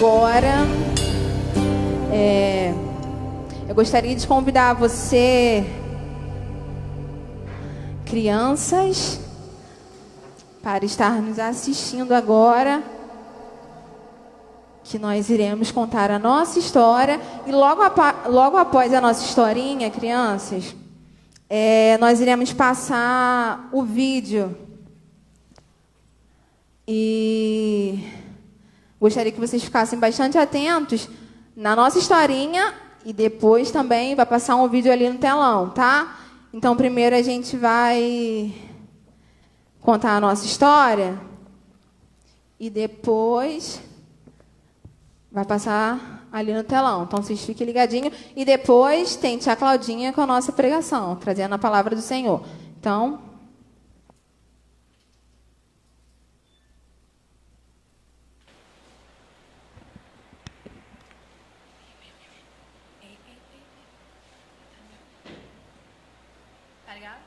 agora, eu gostaria de convidar você, crianças, para estar nos assistindo agora, que nós iremos contar a nossa história. E logo após a nossa historinha, crianças, nós iremos passar o vídeo. E gostaria que vocês ficassem bastante atentos na nossa historinha. E depois também vai passar um vídeo ali no telão, tá? Então, primeiro a gente vai contar a nossa história. E depois vai passar ali no telão. Então, vocês fiquem ligadinhos. E depois tem tia Claudinha com a nossa pregação, trazendo a palavra do Senhor. Então, tá ligado?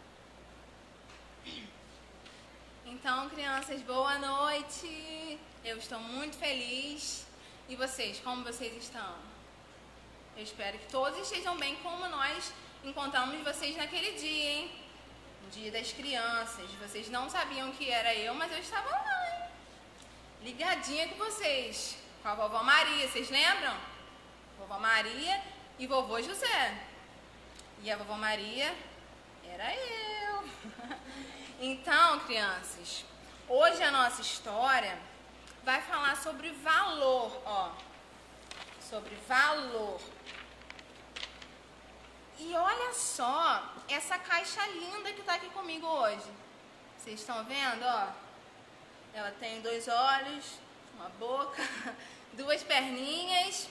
Então, crianças, boa noite. Eu estou muito feliz. E vocês, como vocês estão? Eu espero que todos estejam bem, como nós encontramos vocês naquele dia, hein? No dia das crianças. Vocês não sabiam que era eu, mas eu estava lá, hein? Ligadinha com vocês. Com a vovó Maria, vocês lembram? Vovó Maria e vovô José. E a vovó Maria era eu. Então, crianças, hoje a nossa história vai falar sobre valor, ó. Sobre valor. E olha só essa caixa linda que tá aqui comigo hoje. Vocês estão vendo, ó? Ela tem 2 olhos, uma boca, 2 perninhas.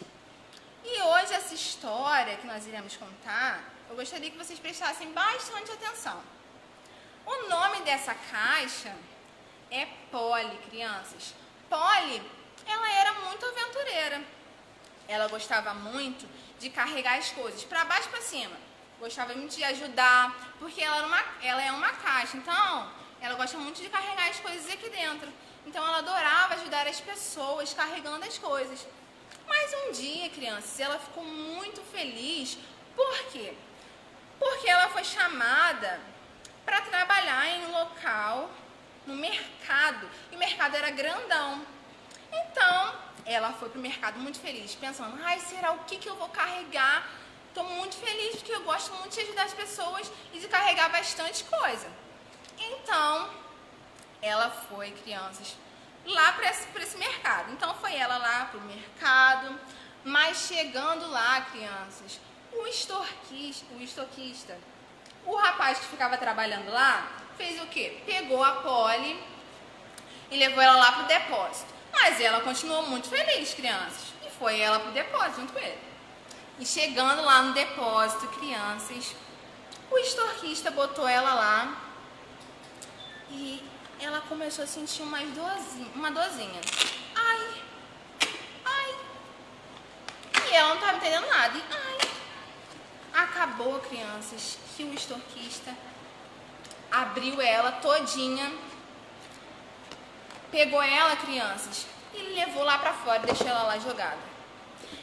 E hoje essa história que nós iremos contar, eu gostaria que vocês prestassem bastante atenção. O nome dessa caixa é Polly, crianças. Polly, ela era muito aventureira. Ela gostava muito de carregar as coisas para baixo e para cima. Gostava muito de ajudar, porque ela é uma caixa. Então, ela gosta muito de carregar as coisas aqui dentro. Então, ela adorava ajudar as pessoas carregando as coisas. Mas um dia, crianças, ela ficou muito feliz. Por quê? Porque ela foi chamada para trabalhar em um local, no mercado. E o mercado era grandão. Então, ela foi pro mercado muito feliz, pensando, ai, será o que eu vou carregar? Tô muito feliz, porque eu gosto muito de ajudar as pessoas e de carregar bastante coisa. Então, ela foi, crianças, lá para esse mercado. Então, foi ela lá pro mercado, mas chegando lá, crianças, o estoquista, o rapaz que ficava trabalhando lá, fez o quê? Pegou a Polly e levou ela lá pro depósito. Mas ela continuou muito feliz, crianças. E foi ela pro depósito junto com ele. E chegando lá no depósito, crianças, o estoquista botou ela lá e ela começou a sentir uma dorzinha. Ai, ai. E ela não estava entendendo nada. E ai. Acabou, crianças, que o estoquista abriu ela todinha, pegou ela, crianças, e levou lá pra fora, deixou ela lá jogada.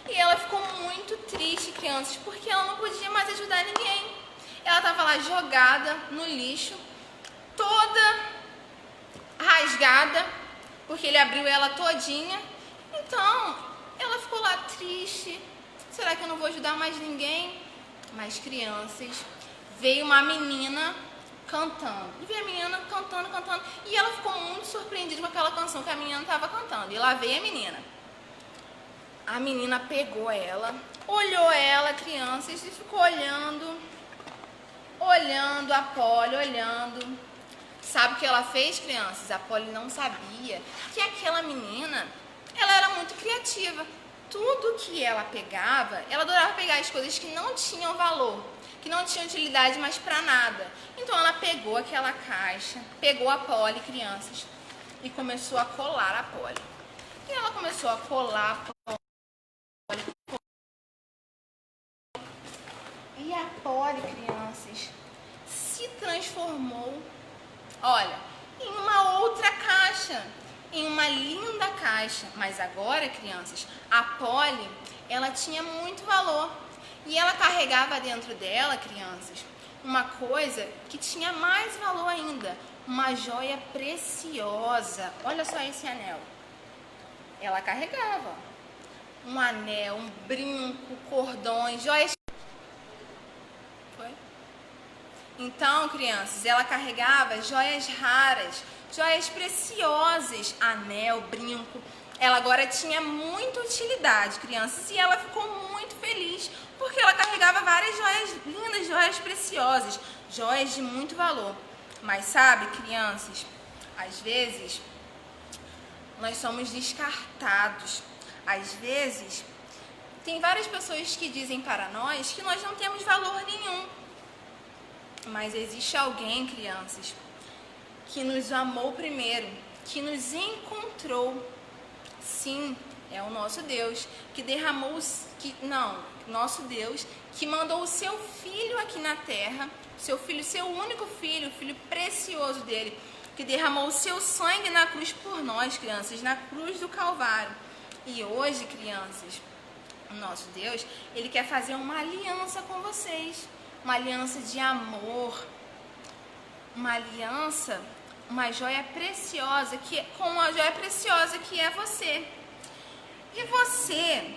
E ela ficou muito triste, crianças, porque ela não podia mais ajudar ninguém. Ela estava lá jogada no lixo, toda rasgada, porque ele abriu ela todinha. Então, ela ficou lá triste. Será que eu não vou ajudar mais ninguém? Mas, crianças, veio uma menina cantando. E veio a menina cantando. E ela ficou muito surpreendida com aquela canção que a menina estava cantando. E lá veio a menina. A menina pegou ela, olhou ela, crianças, e ficou olhando a Polly, olhando. Sabe o que ela fez, crianças? A Polly não sabia que aquela menina, ela era muito criativa. Tudo que ela pegava, ela adorava pegar as coisas que não tinham valor, que não tinham utilidade mais para nada. Então ela pegou aquela caixa, pegou a Polly, crianças, e começou a colar a Polly. E ela começou a colar a Polly. E a Polly, crianças, se transformou, olha, em uma outra caixa. em uma linda caixa. Mas agora, crianças, a Polly, ela tinha muito valor. E ela carregava dentro dela, crianças, uma coisa que tinha mais valor ainda, uma joia preciosa. Olha só esse anel. Ela carregava um anel, um brinco, cordões, joias. Foi? Então, crianças, ela carregava joias raras, joias preciosas, anel, brinco. Ela agora tinha muita utilidade, crianças, e ela ficou muito feliz, porque ela carregava várias joias lindas, joias preciosas, joias de muito valor. Mas sabe, crianças, às vezes nós somos descartados. Às vezes, tem várias pessoas que dizem para nós que nós não temos valor nenhum. Mas existe alguém, crianças, que nos amou primeiro, que nos encontrou. Sim, é o nosso Deus, que derramou, nosso Deus, que mandou o seu Filho aqui na terra, seu Filho, seu único Filho, o Filho precioso dele, que derramou o seu sangue na cruz por nós, crianças, na cruz do Calvário. E hoje, crianças, o nosso Deus, ele quer fazer uma aliança com vocês, uma aliança de amor, uma aliança, uma joia preciosa, com uma joia preciosa que é você. E você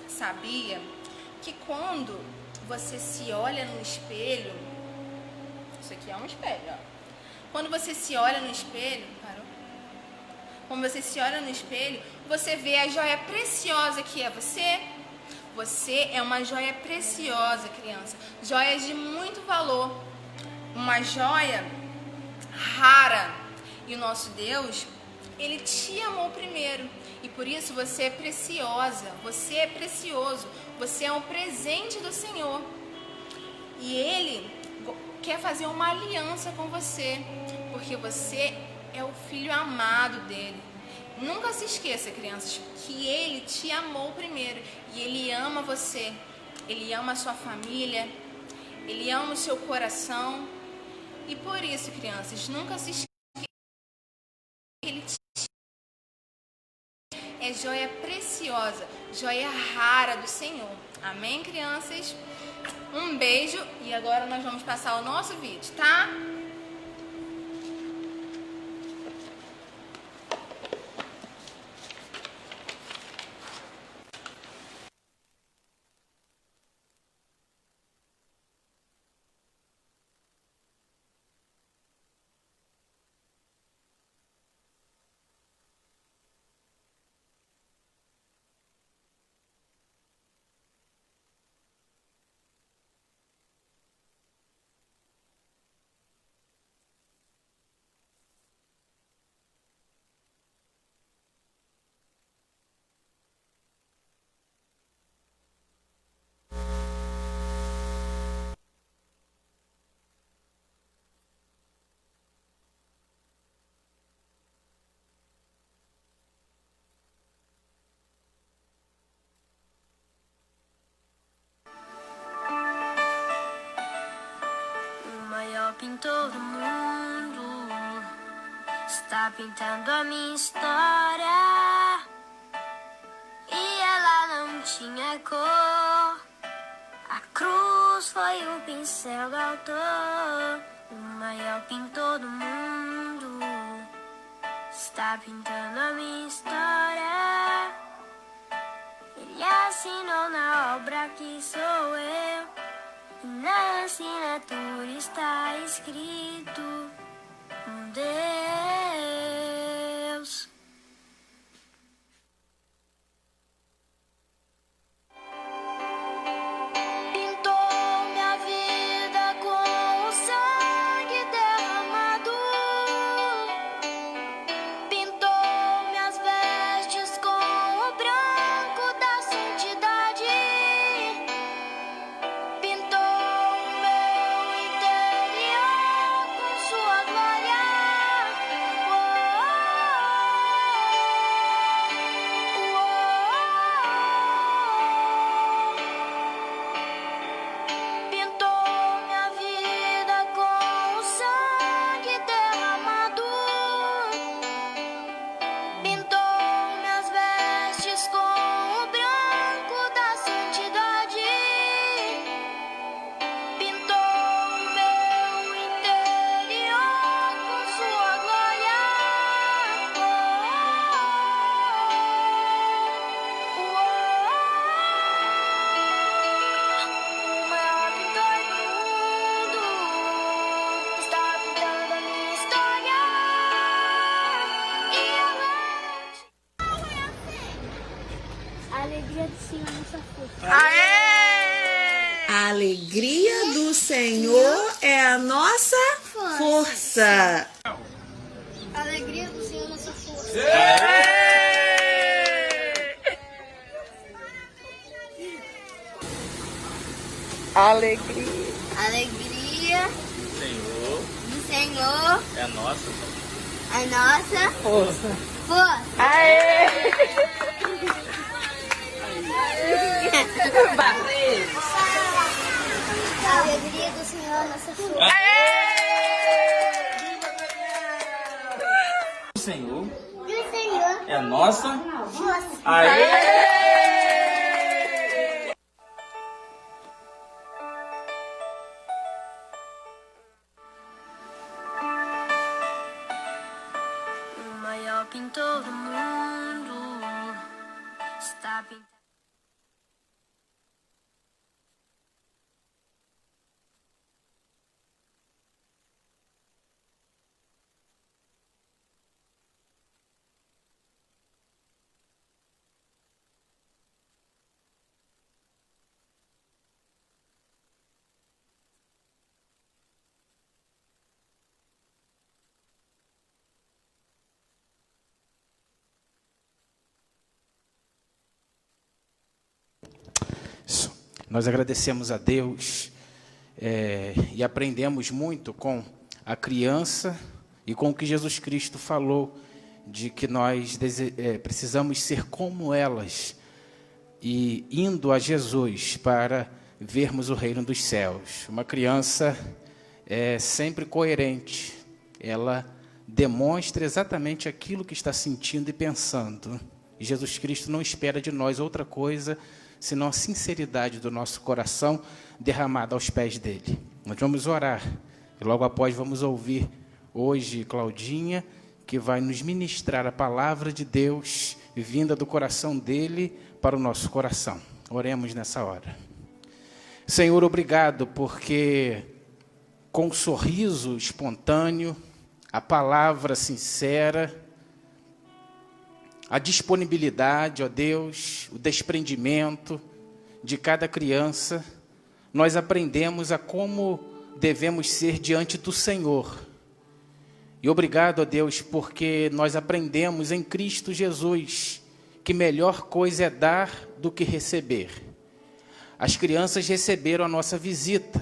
sabia que quando você se olha no espelho, isso aqui é um espelho, ó. Quando você se olha no espelho, parou? Quando você se olha no espelho, você vê a joia preciosa que é você. Você é uma joia preciosa, criança. Joias de muito valor. Uma joia rara. E o nosso Deus, ele te amou primeiro. E por isso você é preciosa. Você é precioso. Você é um presente do Senhor. E ele quer fazer uma aliança com você. Porque você é o filho amado dele. Nunca se esqueça, crianças, que ele te amou primeiro. E ele ama você. Ele ama a sua família. Ele ama o seu coração. E por isso, crianças, nunca se esqueça que ele é joia preciosa, joia rara do Senhor. Amém, crianças? Um beijo e agora nós vamos passar o nosso vídeo, tá? Pintor do mundo está pintando a minha história e ela não tinha cor. A cruz foi o pincel do autor. O maior pintor do mundo está pintando a minha história. Ele assinou na obra que sou eu. E na assinatura está escrito um Deus. Pintou minha vida com o sangue derramado. Pintou minhas vestes com o branco da santidade. A alegria do Senhor é nossa força. Aê! A alegria do Senhor é a nossa força. A alegria do Senhor é nossa força. Alegria. Alegria Senhor do Senhor é nossa. é nossa Força. força. Aê! A alegria do Senhor é nossa força. O Senhor Do Senhor é nossa. força. Aê! O maior pintor do mundo está pintando. Isso. Nós agradecemos a Deus e aprendemos muito com a criança e com o que Jesus Cristo falou, de que nós precisamos ser como elas, e indo a Jesus para vermos o reino dos céus. Uma criança é sempre coerente, ela demonstra exatamente aquilo que está sentindo e pensando. E Jesus Cristo não espera de nós outra coisa senão a sinceridade do nosso coração derramada aos pés dele. Nós vamos orar e logo após vamos ouvir hoje Claudinha, que vai nos ministrar a palavra de Deus vinda do coração dele para o nosso coração. Oremos nessa hora. Senhor, obrigado porque com um sorriso espontâneo, a palavra sincera, a disponibilidade, ó Deus, o desprendimento de cada criança, nós aprendemos a como devemos ser diante do Senhor. E obrigado, ó Deus, porque nós aprendemos em Cristo Jesus que melhor coisa é dar do que receber. As crianças receberam a nossa visita,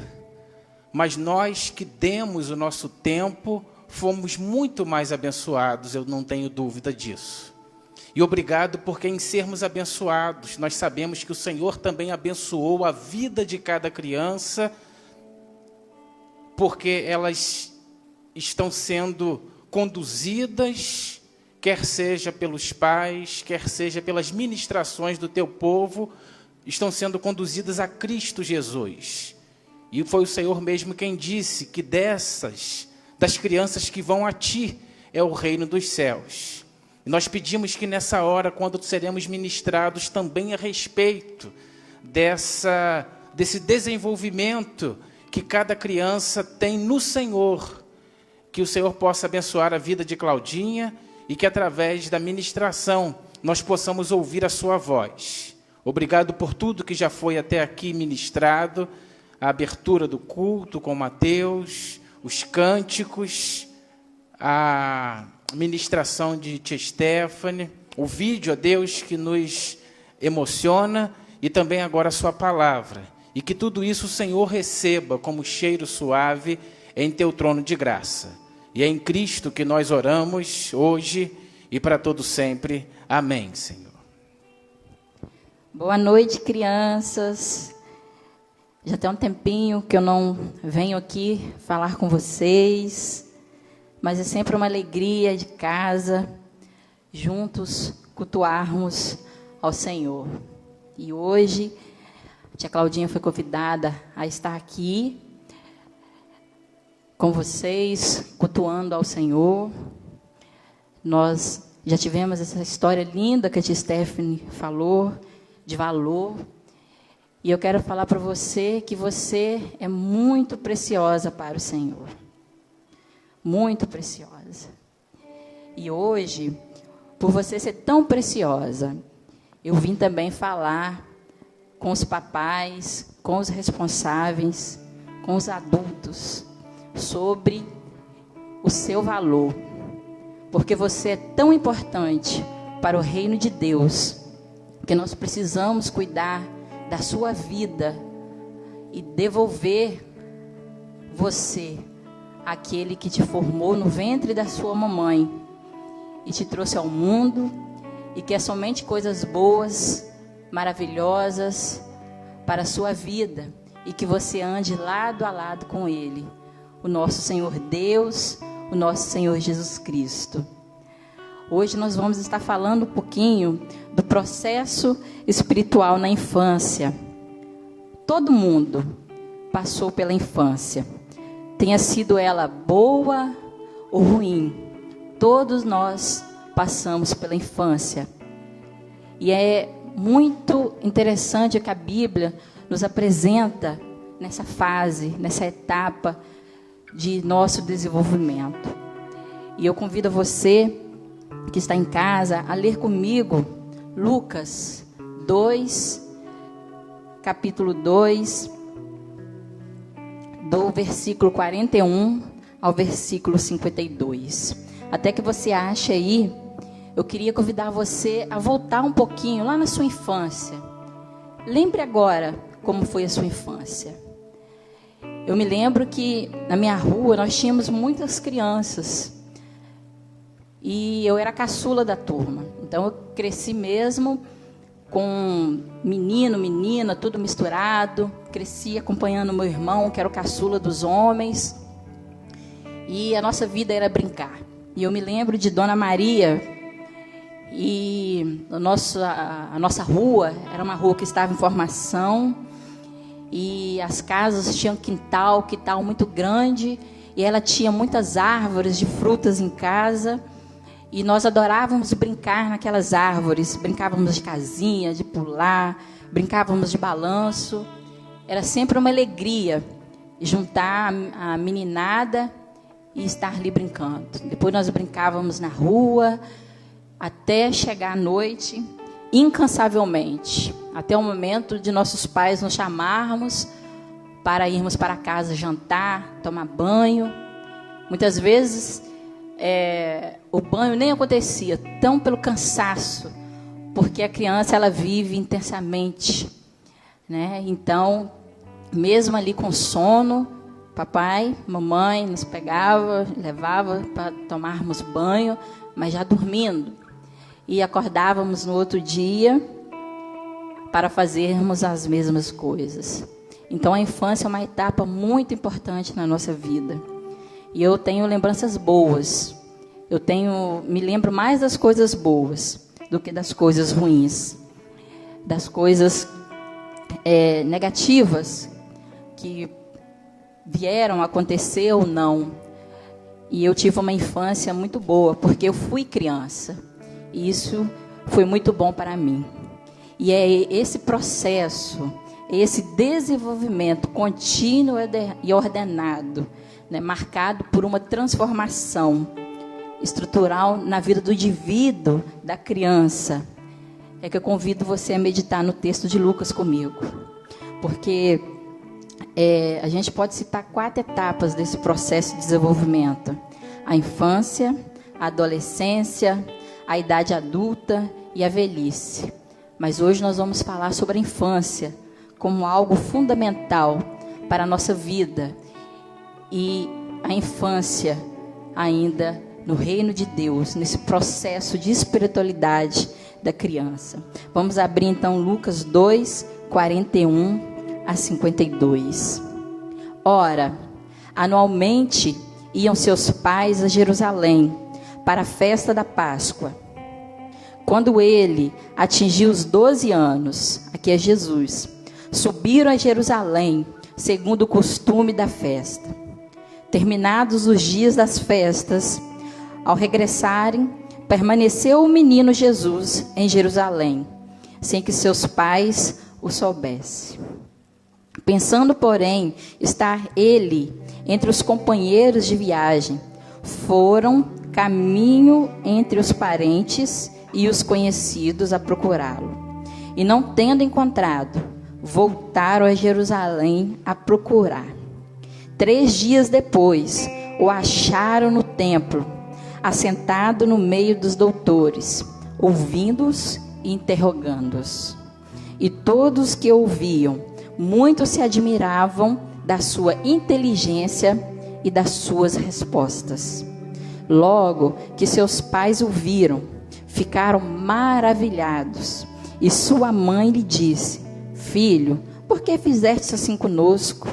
mas nós que demos o nosso tempo, fomos muito mais abençoados, eu não tenho dúvida disso. E obrigado porque em sermos abençoados, nós sabemos que o Senhor também abençoou a vida de cada criança, porque elas estão sendo conduzidas, quer seja pelos pais, quer seja pelas ministrações do teu povo, estão sendo conduzidas a Cristo Jesus. E foi o Senhor mesmo quem disse que das crianças que vão a ti, é o reino dos céus. E nós pedimos que nessa hora, quando seremos ministrados também a respeito desse desenvolvimento que cada criança tem no Senhor, que o Senhor possa abençoar a vida de Claudinha e que através da ministração nós possamos ouvir a sua voz. Obrigado por tudo que já foi até aqui ministrado, a abertura do culto com Mateus, os cânticos, a ministração de Tia Stephanie, o vídeo, ó Deus, que nos emociona, e também agora a sua palavra. E que tudo isso o Senhor receba como cheiro suave em teu trono de graça. E é em Cristo que nós oramos hoje e para todo sempre. Amém, Senhor. Boa noite, crianças. Já tem um tempinho que eu não venho aqui falar com vocês, mas é sempre uma alegria de casa, juntos cultuarmos ao Senhor. E hoje, a tia Claudinha foi convidada a estar aqui com vocês, cultuando ao Senhor. Nós já tivemos essa história linda que a tia Stephanie falou, de valor. E eu quero falar para você que você é muito preciosa para o Senhor. Muito preciosa. E hoje, por você ser tão preciosa, eu vim também falar com os papais, com os responsáveis, com os adultos, sobre o seu valor. Porque você é tão importante para o reino de Deus, que nós precisamos cuidar da sua vida e devolver você àquele que te formou no ventre da sua mamãe e te trouxe ao mundo e quer somente coisas boas, maravilhosas para a sua vida e que você ande lado a lado com Ele, o nosso Senhor Deus, o nosso Senhor Jesus Cristo. Hoje nós vamos estar falando um pouquinho do processo espiritual na infância. Todo mundo passou pela infância, tenha sido ela boa ou ruim. Todos nós passamos pela infância. E é muito interessante que a Bíblia nos apresenta nessa fase, nessa etapa de nosso desenvolvimento. E eu convido você que está em casa a ler comigo Lucas 2, capítulo 2, do versículo 41 ao versículo 52. Até que você ache aí, eu queria convidar você a voltar um pouquinho lá na sua infância. Lembre agora como foi a sua infância. Eu me lembro que na minha rua nós tínhamos muitas crianças. E eu era a caçula da turma. Então eu cresci mesmo com menino, menina, tudo misturado. Cresci acompanhando meu irmão, que era o caçula dos homens. E a nossa vida era brincar. E eu me lembro de Dona Maria. E a nossa rua era uma rua que estava em formação. E as casas tinham quintal muito grande. E ela tinha muitas árvores de frutas em casa. E nós adorávamos brincar naquelas árvores. Brincávamos de casinha, de pular, brincávamos de balanço. Era sempre uma alegria juntar a meninada e estar ali brincando. Depois nós brincávamos na rua, até chegar à noite, incansavelmente. Até o momento de nossos pais nos chamarmos para irmos para casa jantar, tomar banho. Muitas vezes o banho nem acontecia, tão pelo cansaço, porque a criança ela vive intensamente, né? Então, mesmo ali com sono, papai, mamãe nos pegava, levava para tomarmos banho, mas já dormindo, e acordávamos no outro dia para fazermos as mesmas coisas. Então, a infância é uma etapa muito importante na nossa vida. E eu tenho lembranças boas. Me lembro mais das coisas boas do que das coisas ruins. Das coisas negativas que vieram acontecer ou não. E eu tive uma infância muito boa, porque eu fui criança. E isso foi muito bom para mim. E é esse processo, esse desenvolvimento contínuo e ordenado, né, marcado por uma transformação estrutural na vida do indivíduo, da criança, é que eu convido você a meditar no texto de Lucas comigo. Porque a gente pode citar 4 etapas desse processo de desenvolvimento: a infância, a adolescência, a idade adulta e a velhice. Mas hoje nós vamos falar sobre a infância como algo fundamental para a nossa vida. E a infância ainda no reino de Deus, nesse processo de espiritualidade da criança. Vamos abrir então Lucas 2, 41 a 52. Ora, anualmente iam seus pais a Jerusalém para a festa da Páscoa. Quando ele atingiu os 12 anos, aqui é Jesus, subiram a Jerusalém, segundo o costume da festa. Terminados os dias das festas, ao regressarem, permaneceu o menino Jesus em Jerusalém, sem que seus pais o soubessem. Pensando, porém, estar ele entre os companheiros de viagem, foram caminho entre os parentes e os conhecidos a procurá-lo. E não tendo encontrado, voltaram a Jerusalém a procurar. 3 dias depois, o acharam no templo, assentado no meio dos doutores, ouvindo-os e interrogando-os. E todos que ouviam, muito se admiravam da sua inteligência e das suas respostas. Logo que seus pais o viram, ficaram maravilhados. E sua mãe lhe disse: Filho, por que fizeste assim conosco?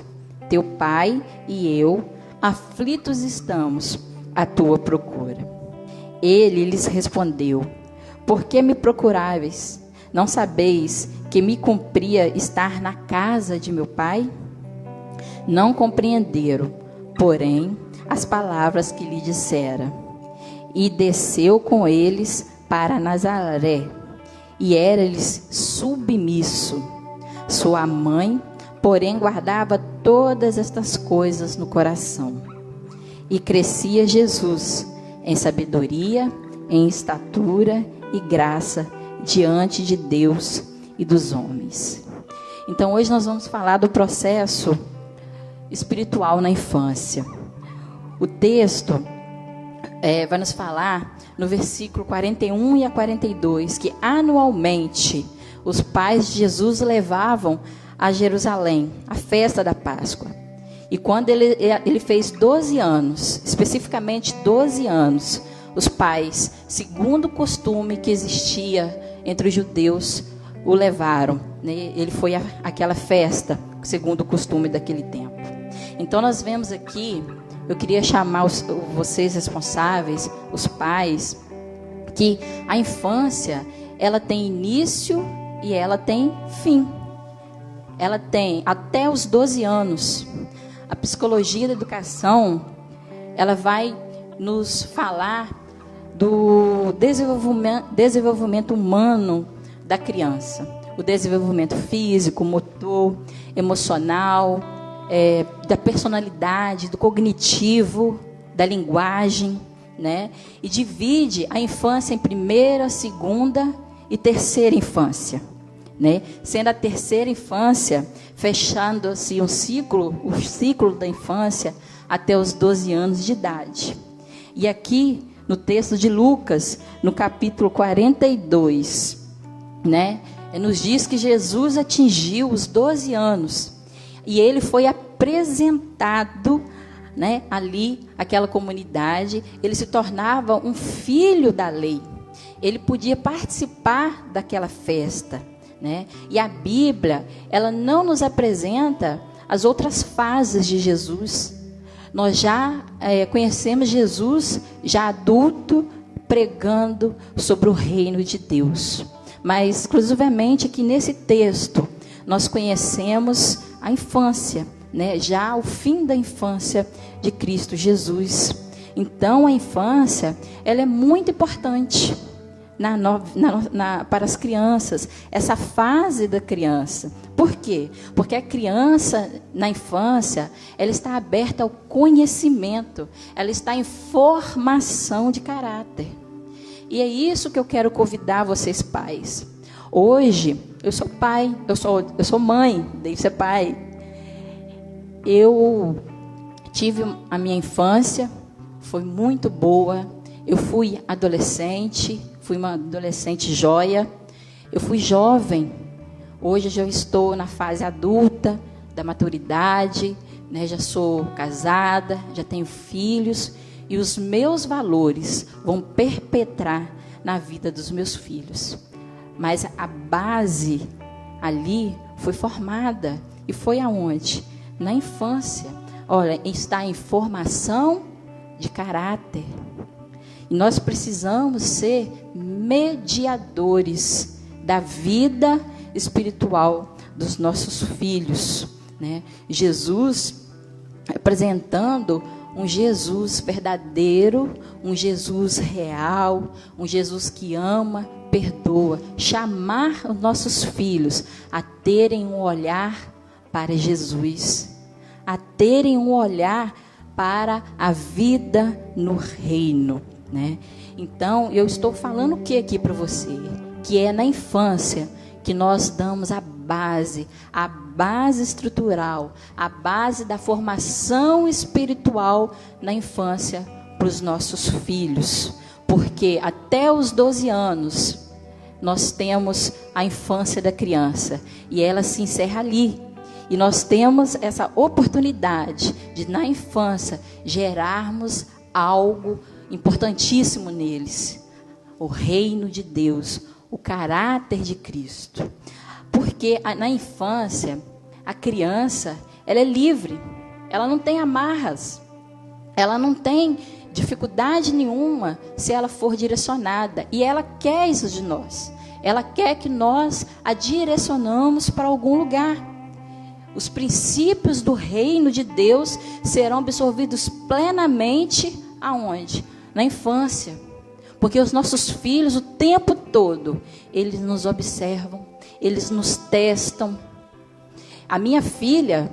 Teu pai e eu, aflitos estamos à tua procura. Ele lhes respondeu: Por que me procuráveis? Não sabeis que me cumpria estar na casa de meu pai? Não compreenderam, porém, as palavras que lhe dissera. E desceu com eles para Nazaré, e era-lhes submisso. Sua mãe, porém, guardava todas estas coisas no coração. E crescia Jesus em sabedoria, em estatura e graça diante de Deus e dos homens. Então, hoje nós vamos falar do processo espiritual na infância. O texto vai nos falar no versículo 41 e a 42, que anualmente os pais de Jesus levavam a Jerusalém a festa da Páscoa. E quando ele fez 12 anos, especificamente 12 anos, os pais, segundo o costume que existia entre os judeus, o levaram, né? Ele foi àquela festa, segundo o costume daquele tempo. Então nós vemos aqui, eu queria chamar vocês responsáveis, os pais, que a infância, ela tem início e ela tem fim. Ela tem até os 12 anos. A psicologia da educação, ela vai nos falar do desenvolvimento humano da criança. O desenvolvimento físico, motor, emocional, da personalidade, do cognitivo, da linguagem, né? E divide a infância em primeira, segunda e terceira infância, né? Sendo a terceira infância fechando-se o ciclo da infância até os 12 anos de idade. E aqui no texto de Lucas, no capítulo 42, né, nos diz que Jesus atingiu os 12 anos e ele foi apresentado, né, ali, aquela comunidade. Ele se tornava um filho da lei. Ele podia participar daquela festa, né? E a Bíblia, ela não nos apresenta as outras fases de Jesus. Nós já conhecemos Jesus já adulto, pregando sobre o reino de Deus. Mas exclusivamente aqui nesse texto nós conhecemos a infância, né? Já o fim da infância de Cristo Jesus. Então a infância, ela é muito importante para as crianças, essa fase da criança. Por quê? Porque a criança, na infância, ela está aberta ao conhecimento, ela está em formação de caráter. E é isso que eu quero convidar vocês, pais. Hoje, eu sou pai, eu sou mãe, devo ser pai. Eu tive a minha infância, foi muito boa. Eu fui adolescente, fui uma adolescente joia. Eu fui jovem. Hoje já estou na fase adulta, da maturidade, né? Já sou casada, já tenho filhos. E os meus valores vão perpetrar na vida dos meus filhos. Mas a base ali foi formada. E foi aonde? Na infância. Olha, está em formação de caráter. E nós precisamos ser mediadores da vida espiritual dos nossos filhos, né? Jesus apresentando um Jesus verdadeiro, um Jesus real, um Jesus que ama, perdoa. Chamar os nossos filhos a terem um olhar para Jesus, a terem um olhar para a vida no reino, né? Então, eu estou falando o que aqui para você? Que é na infância que nós damos a base estrutural, a base da formação espiritual na infância para os nossos filhos. Porque até os 12 anos, nós temos a infância da criança e ela se encerra ali. E nós temos essa oportunidade de, na infância, gerarmos algo importantíssimo neles. O reino de Deus, o caráter de Cristo. Porque na infância, a criança, ela é livre. Ela não tem amarras. Ela não tem dificuldade nenhuma se ela for direcionada. E ela quer isso de nós. Ela quer que nós a direcionamos para algum lugar. Os princípios do reino de Deus serão absorvidos plenamente aonde? Na infância. Porque os nossos filhos, o tempo todo, eles nos observam, eles nos testam. A minha filha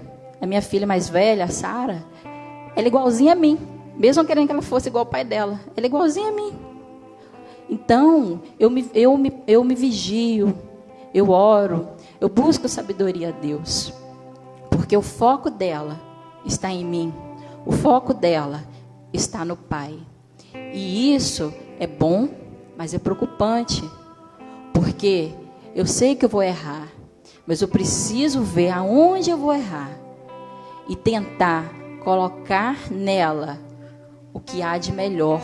mais velha, a Sara, ela é igualzinha a mim. Mesmo querendo que ela fosse igual ao pai dela, ela é igualzinha a mim. Então, eu me vigio, eu oro, eu busco sabedoria a Deus. Porque o foco dela está em mim. O foco dela está no Pai. E isso é bom, mas é preocupante. Porque eu sei que eu vou errar, mas eu preciso ver aonde eu vou errar. E tentar colocar nela o que há de melhor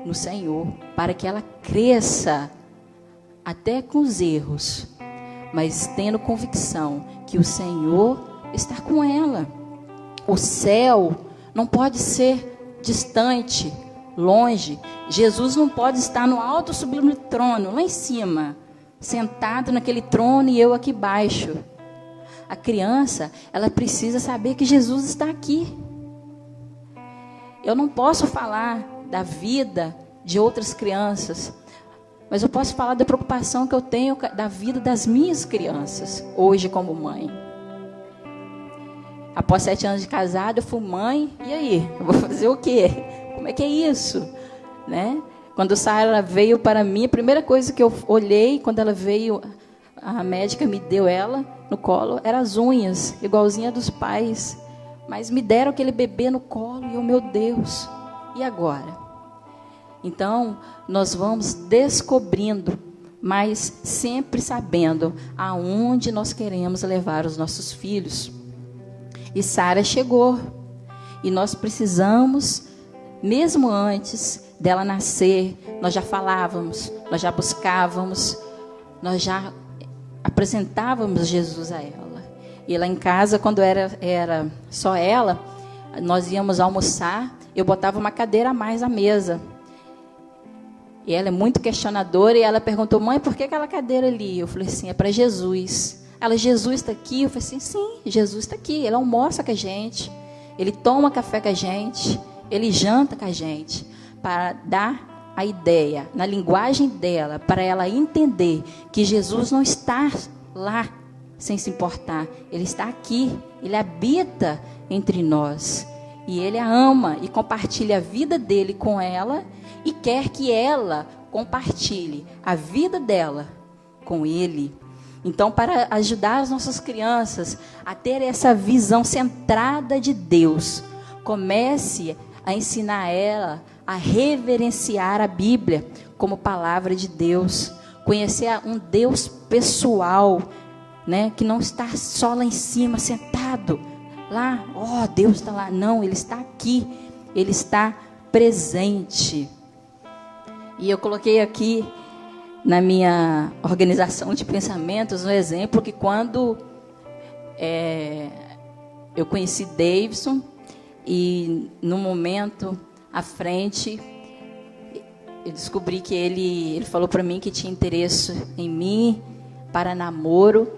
no Senhor. Para que ela cresça até com os erros. Mas tendo convicção que o Senhor está com ela. O céu não pode ser distante, longe. Jesus não pode estar no alto sublime trono, lá em cima, sentado naquele trono e eu aqui embaixo. A criança, ela precisa saber que Jesus está aqui. Eu não posso falar da vida de outras crianças, mas eu posso falar da preocupação que eu tenho da vida das minhas crianças, hoje como mãe. Após 7 anos de casado, eu fui mãe, e aí? Eu vou fazer o quê? Como é que é isso? Né? Quando Sara veio para mim, a primeira coisa que eu olhei, quando ela veio, a médica me deu ela no colo, eram as unhas, igualzinha dos pais. Mas me deram aquele bebê no colo, e eu, meu Deus, e agora? Então, nós vamos descobrindo, mas sempre sabendo aonde nós queremos levar os nossos filhos. E Sara chegou. E nós precisamos, mesmo antes dela nascer, nós já falávamos, nós já buscávamos, nós já apresentávamos Jesus a ela. E lá em casa, quando era só ela, nós íamos almoçar, eu botava uma cadeira a mais à mesa. E ela é muito questionadora, e ela perguntou, mãe, por que aquela cadeira ali? Eu falei assim, é para Jesus. Ela, Jesus está aqui? Eu falei assim, sim, Jesus está aqui. Ele almoça com a gente, ele toma café com a gente, ele janta com a gente, para dar a ideia, na linguagem dela, para ela entender que Jesus não está lá sem se importar. Ele está aqui, ele habita entre nós. E ele a ama e compartilha a vida dele com ela e quer que ela compartilhe a vida dela com ele. Então, para ajudar as nossas crianças a ter essa visão centrada de Deus, comece a ensinar ela a reverenciar a Bíblia como palavra de Deus, conhecer um Deus pessoal, né, que não está só lá em cima, sentado, lá, Deus está lá. Não, Ele está aqui, Ele está presente. E eu coloquei aqui na minha organização de pensamentos um exemplo que quando eu conheci Davidson, e no momento à frente eu descobri que ele falou para mim que tinha interesse em mim para namoro,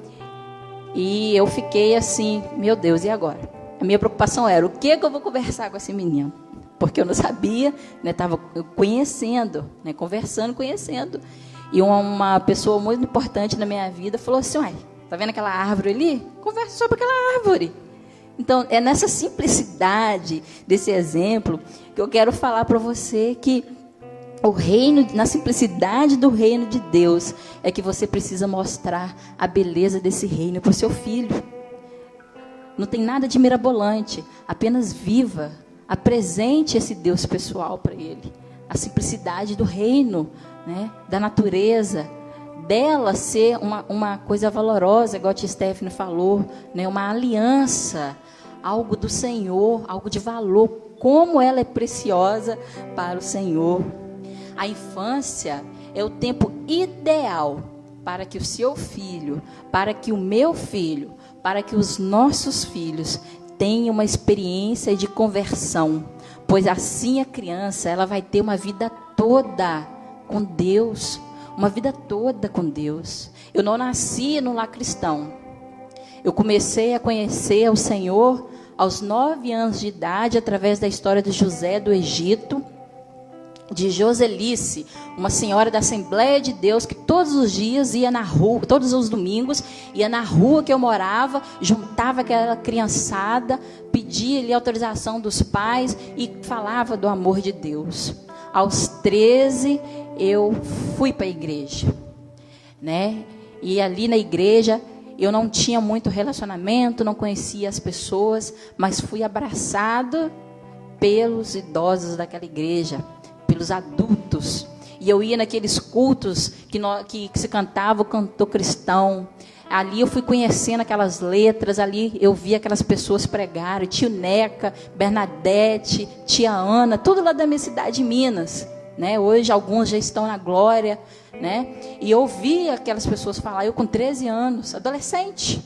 e eu fiquei assim, meu Deus, e agora? A minha preocupação era, o que eu vou conversar com esse menino? Porque eu não sabia, estava conhecendo, conversando, conhecendo. E uma pessoa muito importante na minha vida falou assim, tá vendo aquela árvore ali? Conversa sobre aquela árvore. Então, é nessa simplicidade desse exemplo que eu quero falar para você que o reino, na simplicidade do reino de Deus, é que você precisa mostrar a beleza desse reino para o seu filho. Não tem nada de mirabolante, apenas viva, apresente esse Deus pessoal para ele. A simplicidade do reino, né, da natureza, dela ser uma coisa valorosa, igual a tia Stephanie falou, né, uma aliança, algo do Senhor, algo de valor, como ela é preciosa para o Senhor. A infância é o tempo ideal para que o seu filho, para que o meu filho, para que os nossos filhos tenham uma experiência de conversão, pois assim a criança, ela vai ter uma vida toda com Deus, uma vida toda com Deus. Eu não nasci no lar cristão. Eu comecei a conhecer o Senhor aos 9 anos de idade, através da história de José do Egito, de Joselice, uma senhora da Assembleia de Deus, que todos os dias ia na rua, todos os domingos, ia na rua que eu morava, juntava aquela criançada, pedia-lhe autorização dos pais e falava do amor de Deus. Aos 13, eu fui para a igreja, né? E ali na igreja, eu não tinha muito relacionamento, não conhecia as pessoas, mas fui abraçado pelos idosos daquela igreja, pelos adultos. E eu ia naqueles cultos que se cantava o cantor cristão. Ali eu fui conhecendo aquelas letras, ali eu vi aquelas pessoas pregarem, tio Neca, Bernadette, tia Ana, tudo lá da minha cidade de Minas, né? Hoje alguns já estão na glória, né? E eu ouvi aquelas pessoas falar, eu com 13 anos, adolescente.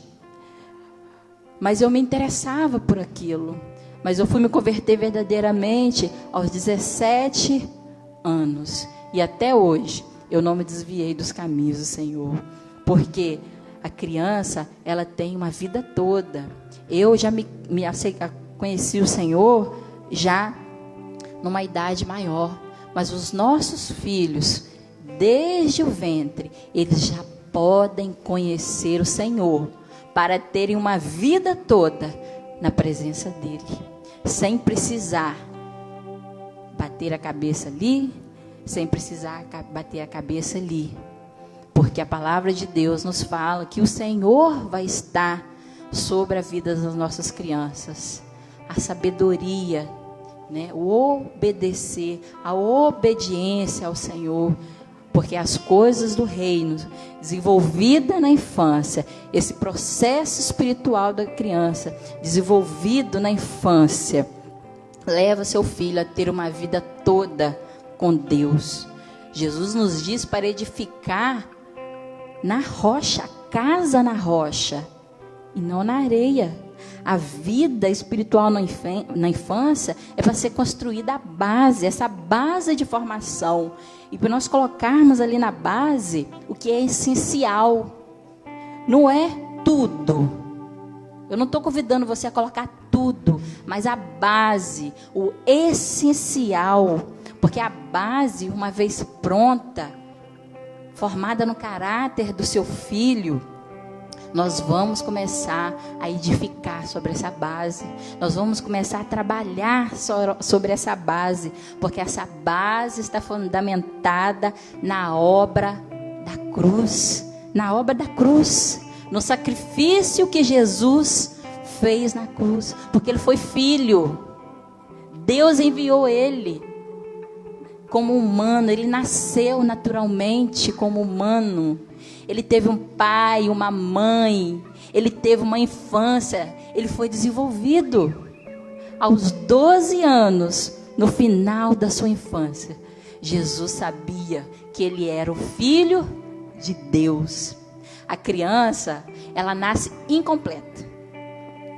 Mas eu me interessava por aquilo. Mas eu fui me converter verdadeiramente aos 17 anos. E até hoje eu não me desviei dos caminhos do Senhor. Porque a criança, ela tem uma vida toda. Eu já conheci o Senhor já numa idade maior. Mas os nossos filhos, desde o ventre, eles já podem conhecer o Senhor, para terem uma vida toda na presença dele, sem precisar bater a cabeça ali, sem precisar bater a cabeça ali, porque a palavra de Deus nos fala que o Senhor vai estar sobre a vida das nossas crianças, a sabedoria, né, o obedecer, a obediência ao Senhor, porque as coisas do reino, desenvolvida na infância, esse processo espiritual da criança, desenvolvido na infância, leva seu filho a ter uma vida toda com Deus. Jesus nos diz para edificar na rocha, a casa na rocha, e não na areia. A vida espiritual na infância é para ser construída a base, essa base de formação. E para nós colocarmos ali na base o que é essencial. Não é tudo. Eu não estou convidando você a colocar tudo, mas a base, o essencial. Porque a base, uma vez pronta, formada no caráter do seu filho, nós vamos começar a edificar sobre essa base. Nós vamos começar a trabalhar sobre essa base, porque essa base está fundamentada na obra da cruz. Na obra da cruz. No sacrifício que Jesus fez na cruz. Porque ele foi filho. Deus enviou ele como humano. Ele nasceu naturalmente como humano. Ele teve um pai, uma mãe, ele teve uma infância, ele foi desenvolvido. Aos 12 anos, no final da sua infância, Jesus sabia que ele era o Filho de Deus. A criança, ela nasce incompleta.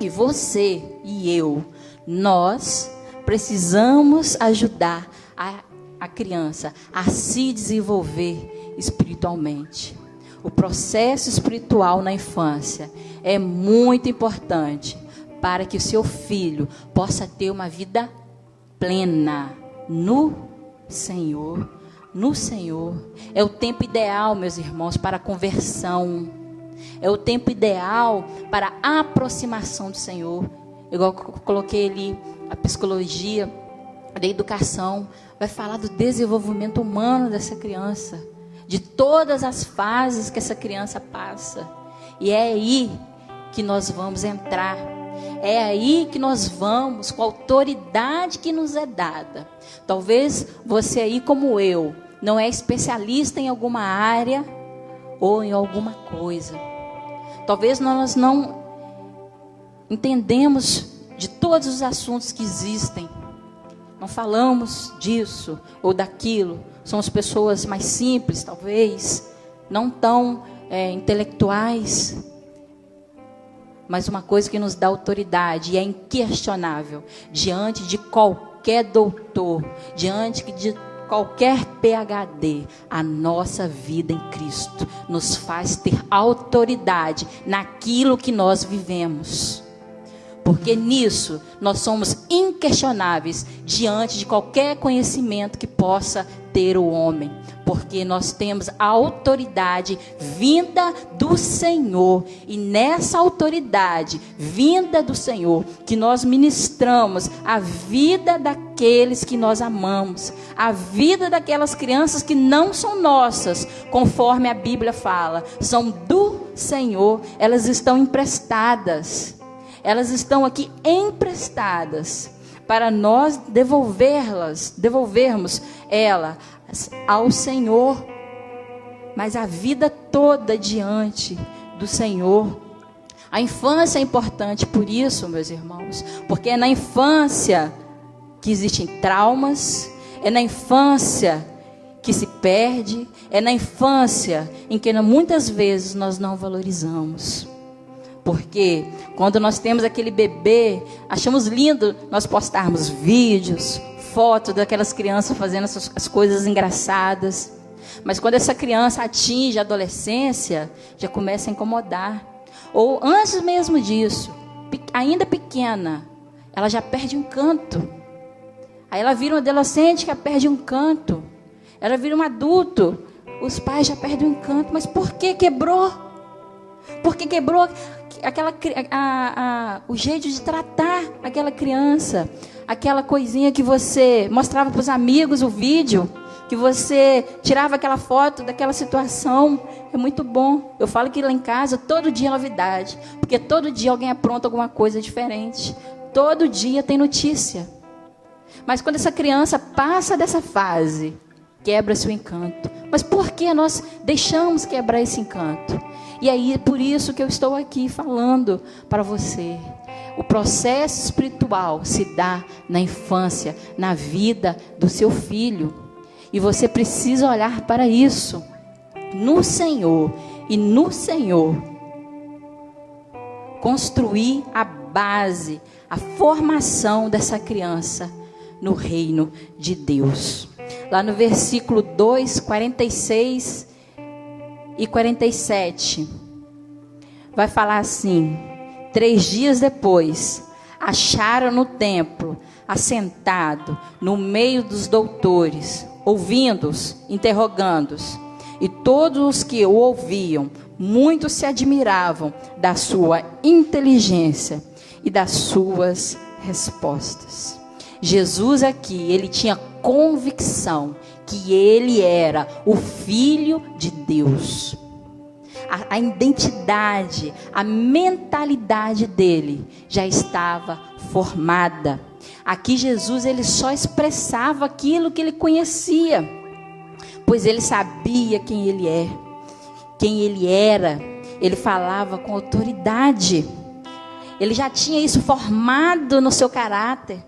E você e eu, nós precisamos ajudar a criança a se desenvolver espiritualmente. O processo espiritual na infância é muito importante para que o seu filho possa ter uma vida plena no Senhor. No Senhor. É o tempo ideal, meus irmãos, para a conversão. É o tempo ideal para a aproximação do Senhor. Igual eu coloquei ali a psicologia da educação, vai falar do desenvolvimento humano dessa criança, de todas as fases que essa criança passa. E é aí que nós vamos entrar. É aí que nós vamos, com a autoridade que nos é dada. Talvez você aí, como eu, não é especialista em alguma área ou em alguma coisa. Talvez nós não entendemos de todos os assuntos que existem. Não falamos disso ou daquilo. Somos pessoas mais simples, talvez, não tão intelectuais. Mas uma coisa que nos dá autoridade e é inquestionável, diante de qualquer doutor, diante de qualquer PhD, a nossa vida em Cristo nos faz ter autoridade naquilo que nós vivemos. Porque nisso nós somos inquestionáveis diante de qualquer conhecimento que possa ter o homem. Porque nós temos a autoridade vinda do Senhor. E nessa autoridade vinda do Senhor, que nós ministramos a vida daqueles que nós amamos. A vida daquelas crianças que não são nossas, conforme a Bíblia fala. São do Senhor, elas estão emprestadas. Elas estão aqui emprestadas para nós devolvermos elas ao Senhor. Mas a vida toda diante do Senhor. A infância é importante por isso, meus irmãos, porque é na infância que existem traumas, é na infância que se perde, é na infância em que muitas vezes nós não valorizamos. Porque quando nós temos aquele bebê, achamos lindo nós postarmos vídeos, fotos daquelas crianças fazendo as coisas engraçadas. Mas quando essa criança atinge a adolescência, já começa a incomodar. Ou antes mesmo disso, ainda pequena, ela já perde um encanto. Aí ela vira um adolescente que perde um encanto. Ela vira um adulto, os pais já perdem o encanto. Mas por que quebrou? Porque quebrou o jeito de tratar aquela criança, aquela coisinha que você mostrava para os amigos, o vídeo, que você tirava aquela foto daquela situação. É muito bom. Eu falo que lá em casa todo dia é novidade, porque todo dia alguém apronta alguma coisa diferente, todo dia tem notícia. Mas quando essa criança passa dessa fase, quebra-se o encanto. Mas por que nós deixamos quebrar esse encanto? E aí, por isso que eu estou aqui falando para você. O processo espiritual se dá na infância, na vida do seu filho. E você precisa olhar para isso. No Senhor. E no Senhor. Construir a base, a formação dessa criança no reino de Deus. Lá no versículo 2, 46 e 47, vai falar assim: 3 dias depois, acharam no templo, assentado no meio dos doutores, ouvindo-os, interrogando-os. E todos os que o ouviam, muitos se admiravam da sua inteligência e das suas respostas. Jesus aqui, ele tinha convicção que ele era o Filho de Deus. A identidade, a mentalidade dele já estava formada. Aqui Jesus, ele só expressava aquilo que ele conhecia, pois ele sabia quem ele é, quem ele era. Ele falava com autoridade. Ele já tinha isso formado no seu caráter.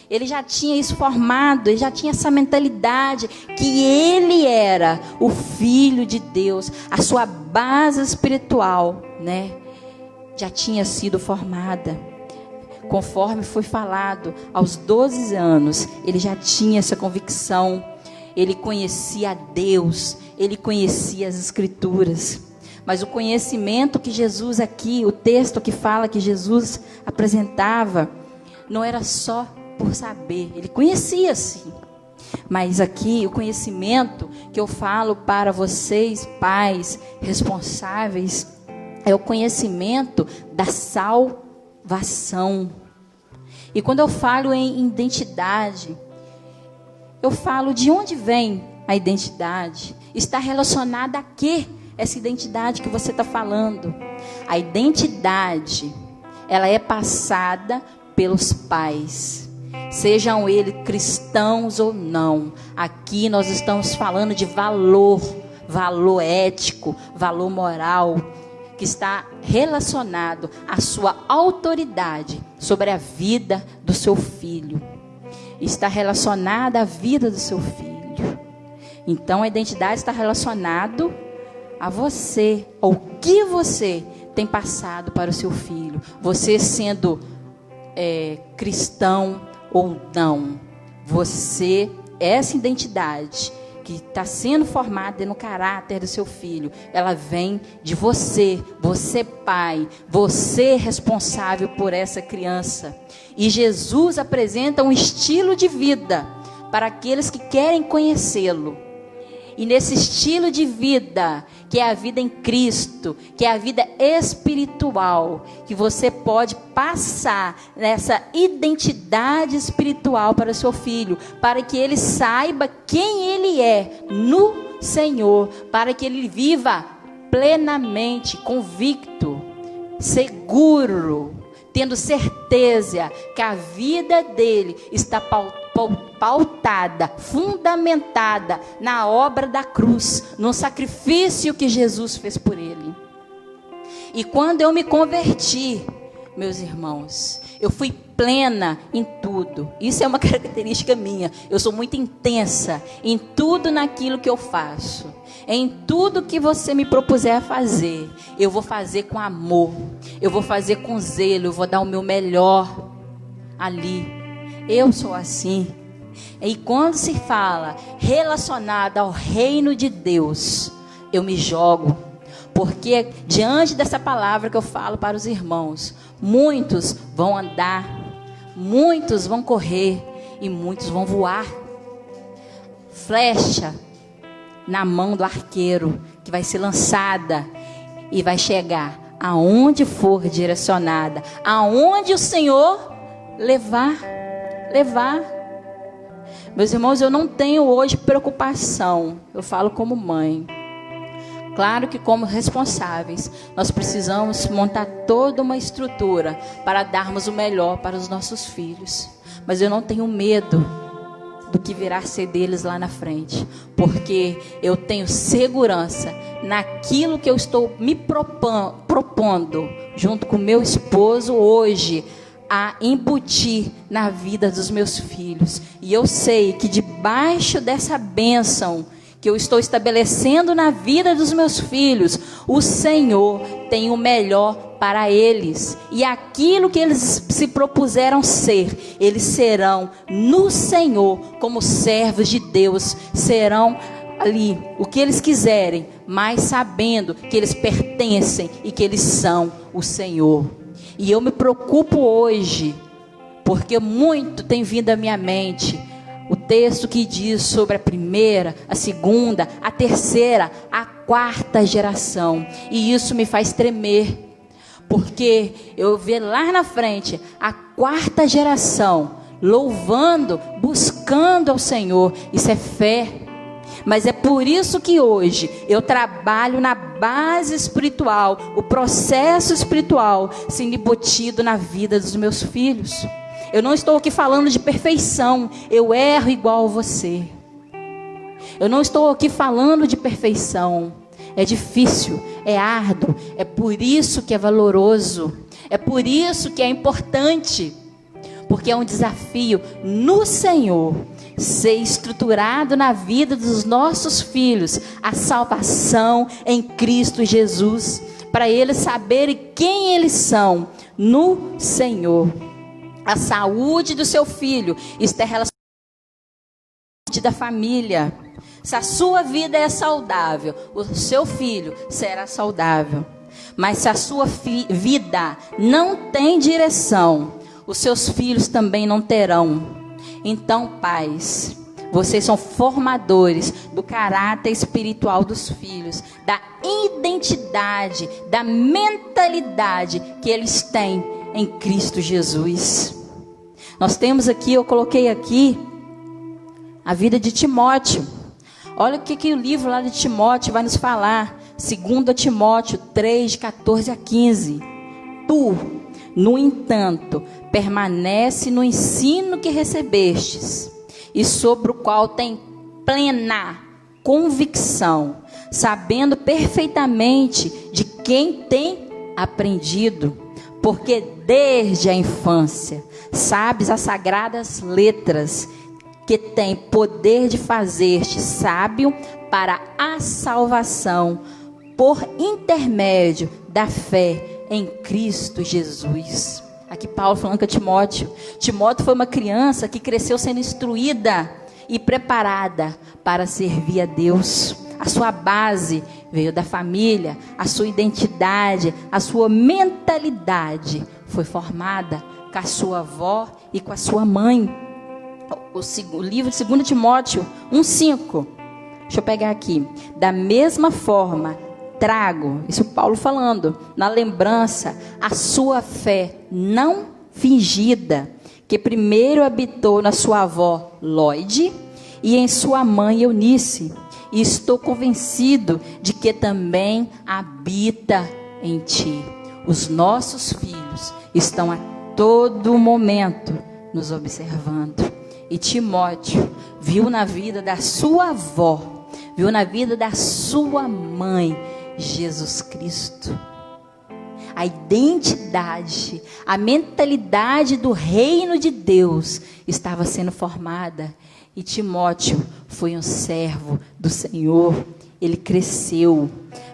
Ele já tinha isso formado, ele já tinha essa mentalidade que ele era o Filho de Deus. A sua base espiritual, né, já tinha sido formada. Conforme foi falado, aos 12 anos, ele já tinha essa convicção. Ele conhecia a Deus, ele conhecia as Escrituras. Mas o conhecimento que Jesus aqui, o texto que fala que Jesus apresentava, não era só por saber, ele conhecia sim. Mas aqui o conhecimento que eu falo para vocês, pais responsáveis, é o conhecimento da salvação. E quando eu falo em identidade, eu falo de onde vem a identidade. Está relacionada a quê? Essa identidade que você está falando. A identidade, ela é passada pelos pais. Sejam eles cristãos ou não. Aqui nós estamos falando de valor. Valor ético, valor moral, que está relacionado à sua autoridade sobre a vida do seu filho. Está relacionada à vida do seu filho. Então a identidade está relacionada a você, ao que você tem passado para o seu filho. Você sendo cristão ou não. Você, essa identidade que está sendo formada no caráter do seu filho, ela vem de você. Você pai, você responsável por essa criança. E Jesus apresenta um estilo de vida para aqueles que querem conhecê-lo. E nesse estilo de vida, que é a vida em Cristo, que é a vida espiritual, que você pode passar nessa identidade espiritual para o seu filho, para que ele saiba quem ele é no Senhor, para que ele viva plenamente, convicto, seguro, tendo certeza que a vida dele está pautada, fundamentada na obra da cruz, no sacrifício que Jesus fez por ele. E quando eu me converti, meus irmãos, eu fui plena em tudo. Isso é uma característica minha. Eu sou muito intensa em tudo naquilo que eu faço. Em tudo que você me propuser a fazer, eu vou fazer com amor. Eu vou fazer com zelo. Eu vou dar o meu melhor ali. Eu sou assim. E quando se fala relacionada ao reino de Deus, eu me jogo. Porque diante dessa palavra que eu falo para os irmãos, muitos vão andar, muitos vão correr e muitos vão voar. Flecha na mão do arqueiro, que vai ser lançada e vai chegar aonde for direcionada, aonde o Senhor levar. Meus irmãos, eu não tenho hoje preocupação, eu falo como mãe. Claro que como responsáveis, nós precisamos montar toda uma estrutura para darmos o melhor para os nossos filhos. Mas eu não tenho medo do que virá ser deles lá na frente, porque eu tenho segurança naquilo que eu estou me propondo, junto com meu esposo hoje, a embutir na vida dos meus filhos. E eu sei que debaixo dessa bênção que eu estou estabelecendo na vida dos meus filhos, o Senhor tem o melhor para eles. E aquilo que eles se propuseram ser, eles serão no Senhor, como servos de Deus, serão ali o que eles quiserem, mas sabendo que eles pertencem e que eles são o Senhor. E eu me preocupo hoje, porque muito tem vindo à minha mente, o texto que diz sobre a primeira, a segunda, a terceira, a quarta geração. E isso me faz tremer, porque eu vejo lá na frente a quarta geração louvando, buscando ao Senhor. Isso é fé. Mas é por isso que hoje eu trabalho na base espiritual, o processo espiritual sendo embutido na vida dos meus filhos. Eu não estou aqui falando de perfeição. Eu erro igual a você. Eu não estou aqui falando de perfeição. É difícil, é árduo. É por isso que é valoroso. É por isso que é importante. Porque é um desafio no Senhor ser estruturado na vida dos nossos filhos a salvação em Cristo Jesus, para eles saberem quem eles são no Senhor. A saúde do seu filho está relacionada à saúde da família. Se a sua vida é saudável, o seu filho será saudável. Mas se a sua vida não tem direção, os seus filhos também não terão. Então, pais, vocês são formadores do caráter espiritual dos filhos, da identidade, da mentalidade que eles têm em Cristo Jesus. Nós temos aqui, eu coloquei aqui a vida de Timóteo. Olha o que o livro lá de Timóteo vai nos falar. 2 Timóteo 3, 14 a 15. Tu, no entanto, permanece no ensino que recebestes, e sobre o qual tem plena convicção, sabendo perfeitamente de quem tem aprendido, porque desde a infância sabes as sagradas letras, que tem poder de fazer-te sábio para a salvação, por intermédio da fé em Cristo Jesus. Aqui Paulo falando com Timóteo. Timóteo foi uma criança que cresceu sendo instruída e preparada para servir a Deus. A sua base veio da família, a sua identidade, a sua mentalidade foi formada com a sua avó e com a sua mãe. O livro de 2 Timóteo 1,5. Deixa eu pegar aqui. Da mesma forma, trago, isso Paulo falando, na lembrança, a sua fé não fingida, que primeiro habitou na sua avó Lóide e em sua mãe Eunice, e estou convencido de que também habita em ti. Os nossos filhos estão a todo momento nos observando. E Timóteo viu na vida da sua avó, viu na vida da sua mãe, Jesus Cristo. A identidade, a mentalidade do reino de Deus estava sendo formada. E Timóteo foi um servo do Senhor. Ele cresceu.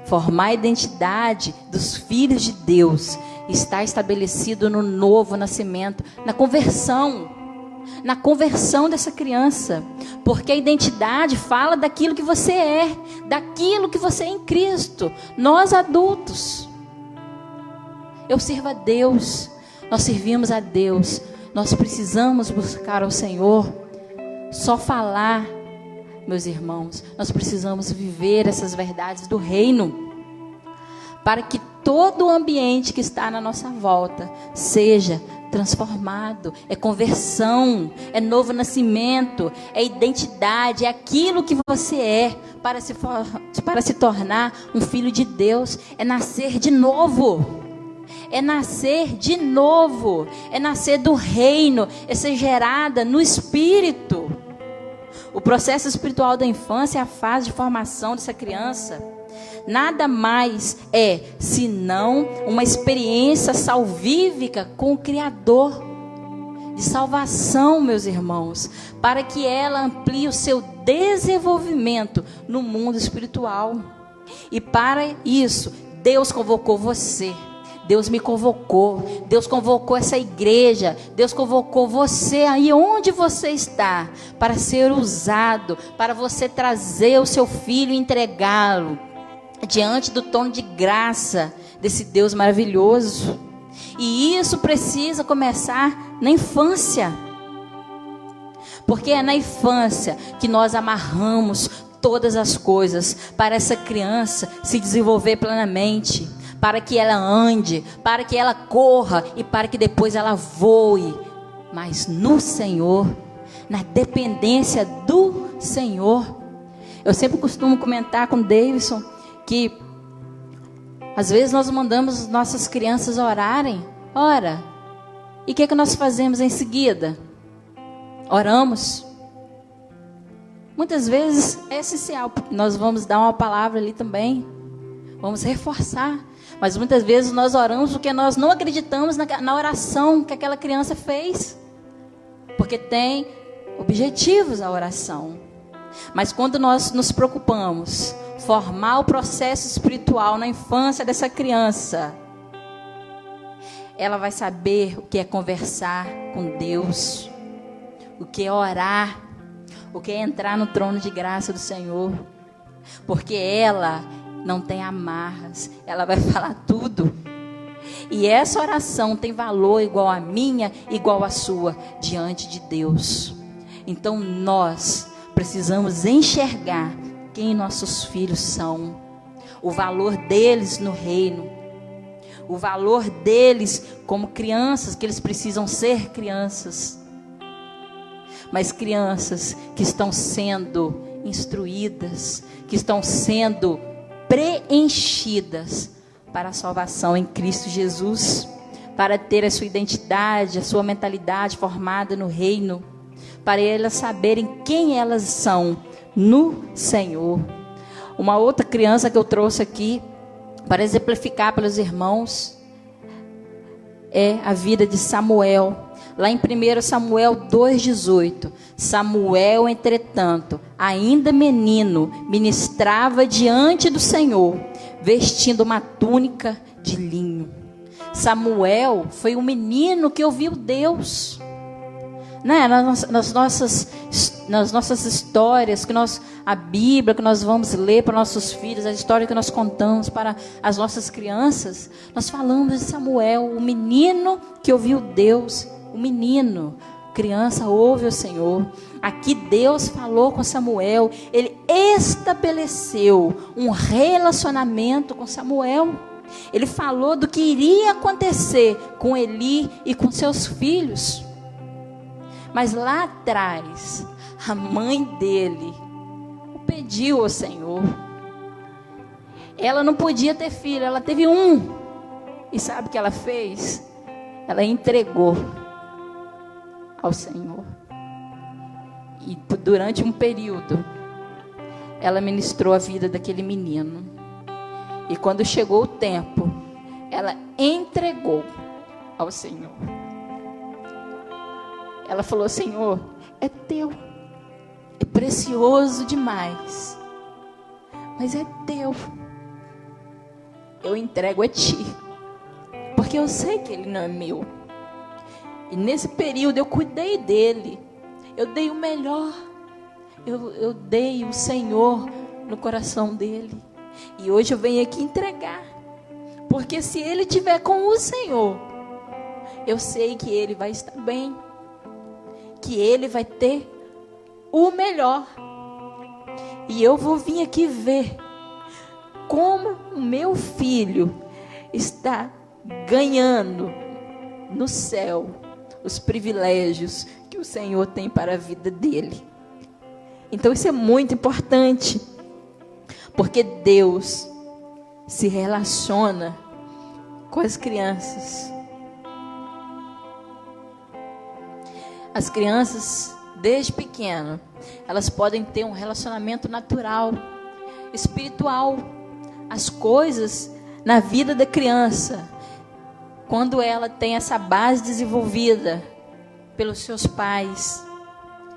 Formar a identidade dos filhos de Deus está estabelecido no novo nascimento, na conversão dessa criança, porque a identidade fala daquilo que você é, daquilo que você é em Cristo. Nós adultos, eu sirvo a Deus, nós servimos a Deus, nós precisamos buscar ao Senhor. Só falar, meus irmãos, nós precisamos viver essas verdades do reino, para que todo o ambiente que está na nossa volta seja transformado. É conversão, é novo nascimento, é identidade, é aquilo que você é para se tornar um filho de Deus. É nascer de novo, é nascer de novo, é nascer do reino, é ser gerada no Espírito. O processo espiritual da infância é a fase de formação dessa criança. Nada mais é senão uma experiência salvífica com o Criador, de salvação, meus irmãos, para que ela amplie o seu desenvolvimento no mundo espiritual. E para isso, Deus convocou você, Deus me convocou, Deus convocou essa igreja, Deus convocou você aí onde você está, para ser usado, para você trazer o seu filho e entregá-lo diante do trono de graça desse Deus maravilhoso. E isso precisa começar na infância, porque é na infância que nós amarramos todas as coisas para essa criança se desenvolver plenamente, para que ela ande, para que ela corra e para que depois ela voe, mas no Senhor, na dependência do Senhor. Eu sempre costumo comentar com o Davidson que às vezes nós mandamos nossas crianças orarem. Ora, e o que nós fazemos em seguida? Oramos. Muitas vezes é essencial, porque nós vamos dar uma palavra ali também, vamos reforçar. Mas muitas vezes nós oramos porque nós não acreditamos na oração que aquela criança fez, porque tem objetivos a oração. Mas quando nós nos preocupamos formar o processo espiritual na infância dessa criança, ela vai saber o que é conversar com Deus, o que é orar, o que é entrar no trono de graça do Senhor, porque ela não tem amarras, ela vai falar tudo. E essa oração tem valor igual a minha, igual a sua, diante de Deus. Então nós precisamos enxergar quem nossos filhos são, o valor deles no reino, o valor deles como crianças, que eles precisam ser crianças. mas crianças que estão sendo instruídas, que estão sendo preenchidas para a salvação em Cristo Jesus, para ter a sua identidade, a sua mentalidade formada no reino, para elas saberem quem elas são no Senhor. Uma outra criança que eu trouxe aqui para exemplificar pelos irmãos é a vida de Samuel. Lá em 1 Samuel 2,18, Samuel, entretanto, ainda menino, ministrava diante do Senhor, vestindo uma túnica de linho. Samuel foi um menino que ouviu Deus. Né? Nas nossas histórias, a Bíblia que nós vamos ler para nossos filhos, a história que nós contamos para as nossas crianças, nós falamos de Samuel, o menino que ouviu Deus. O menino, criança, ouve o Senhor. Aqui Deus falou com Samuel, ele estabeleceu um relacionamento com Samuel. Ele falou do que iria acontecer com Eli e com seus filhos. Mas lá atrás, a mãe dele o pediu ao Senhor. Ela não podia ter filho, ela teve um. E sabe o que ela fez? Ela entregou ao Senhor. E durante um período, ela ministrou a vida daquele menino. E quando chegou o tempo, ela entregou ao Senhor. Ela falou: Senhor, é teu, é precioso demais, mas é teu. Eu entrego a ti, porque eu sei que ele não é meu. E nesse período eu cuidei dele, eu dei o melhor, eu dei o Senhor no coração dele. E hoje eu venho aqui entregar, porque se ele estiver com o Senhor, eu sei que ele vai estar bem, que ele vai ter o melhor. E eu vou vir aqui ver como o meu filho está ganhando no céu os privilégios que o Senhor tem para a vida dele. Então isso é muito importante, porque Deus se relaciona com as crianças. As crianças, desde pequena, elas podem ter um relacionamento natural, espiritual. As coisas na vida da criança, quando ela tem essa base desenvolvida pelos seus pais,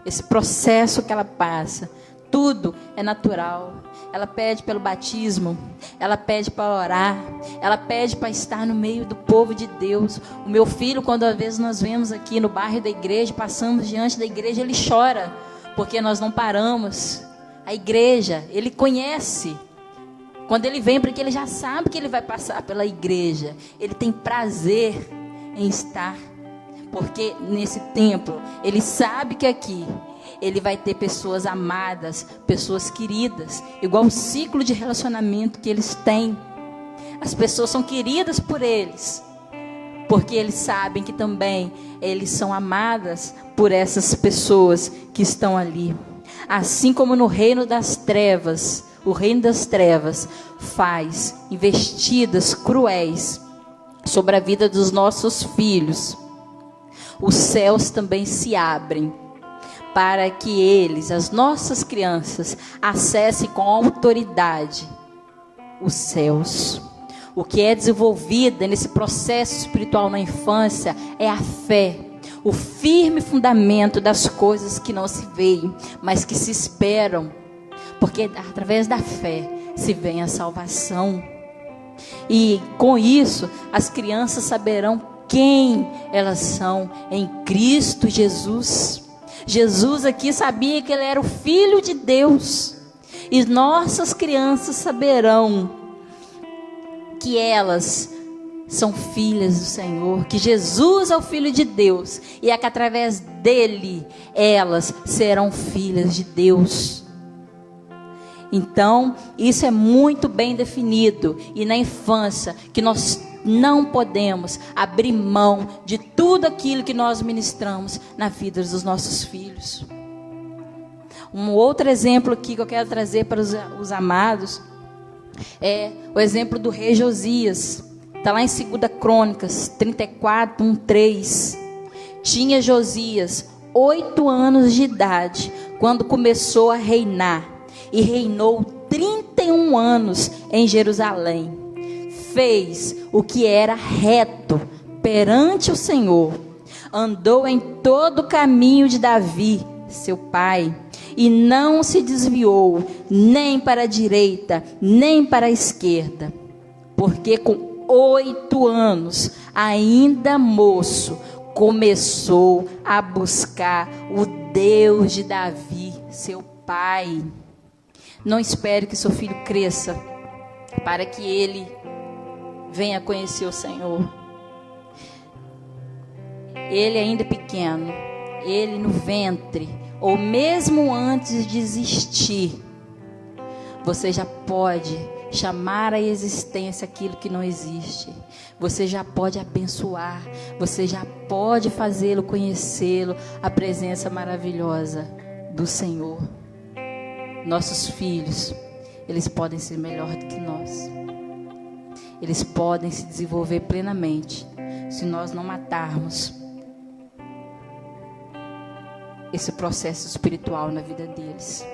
esse processo que ela passa, tudo é natural. Ela pede pelo batismo, ela pede para orar, ela pede para estar no meio do povo de Deus. O meu filho, quando às vezes nós vemos aqui no bairro da igreja, passamos diante da igreja, ele chora, porque nós não paramos. A igreja, ele conhece. Quando ele vem para aqui, ele já sabe que ele vai passar pela igreja. Ele tem prazer em estar, porque nesse templo, ele sabe que aqui ele vai ter pessoas amadas, pessoas queridas, igual o ciclo de relacionamento que eles têm. As pessoas são queridas por eles, porque eles sabem que também eles são amadas por essas pessoas que estão ali. Assim como no reino das trevas, o reino das trevas faz investidas cruéis sobre a vida dos nossos filhos, os céus também se abrem para que eles, as nossas crianças, acessem com autoridade os céus. O que é desenvolvido nesse processo espiritual na infância é a fé, o firme fundamento das coisas que não se veem, mas que se esperam, porque através da fé se vem a salvação. E com isso, as crianças saberão quem elas são em Cristo Jesus. Jesus aqui sabia que ele era o Filho de Deus. E nossas crianças saberão que elas são filhas do Senhor, que Jesus é o Filho de Deus, e é que através dele elas serão filhas de Deus. Então, isso é muito bem definido, e na infância, que nós não podemos abrir mão de tudo aquilo que nós ministramos na vida dos nossos filhos. Um outro exemplo aqui que eu quero trazer para os amados é o exemplo do rei Josias. Está lá em 2 Crônicas 34, 1-3. Tinha Josias 8 anos de idade quando começou a reinar, e reinou 31 anos em Jerusalém. Fez o que era reto perante o Senhor, andou em todo o caminho de Davi, seu pai, e não se desviou nem para a direita, nem para a esquerda, porque com 8 anos, ainda moço, começou a buscar o Deus de Davi, seu pai. Não espere que seu filho cresça para que ele venha conhecer o Senhor. Ele ainda é pequeno, ele no ventre, ou mesmo antes de existir, você já pode chamar à existência aquilo que não existe. Você já pode abençoar, você já pode fazê-lo conhecê-lo, a presença maravilhosa do Senhor. Nossos filhos, eles podem ser melhor do que nós. Eles podem se desenvolver plenamente se nós não matarmos esse processo espiritual na vida deles,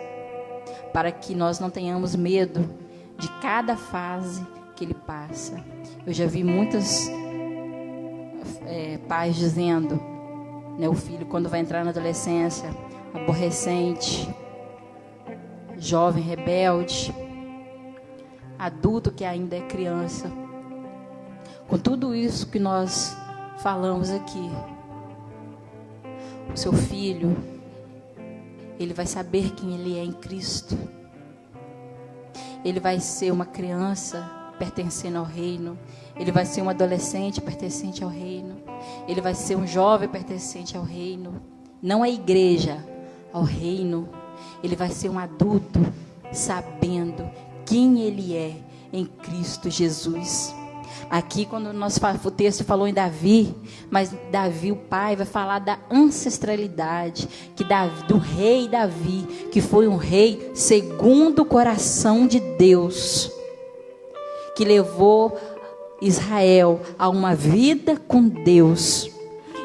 para que nós não tenhamos medo de cada fase que ele passa. Eu já vi muitos pais dizendo, né, o filho quando vai entrar na adolescência, aborrecente, jovem rebelde, adulto que ainda é criança. Com tudo isso que nós falamos aqui, o seu filho, ele vai saber quem ele é em Cristo. Ele vai ser uma criança pertencendo ao reino. Ele vai ser um adolescente pertencente ao reino. Ele vai ser um jovem pertencente ao reino. Não à igreja, ao reino. Ele vai ser um adulto sabendo quem ele é em Cristo Jesus. Aqui quando o texto falou em Davi, mas Davi, o pai, vai falar da ancestralidade, que do rei Davi, que foi um rei segundo o coração de Deus, que levou Israel a uma vida com Deus.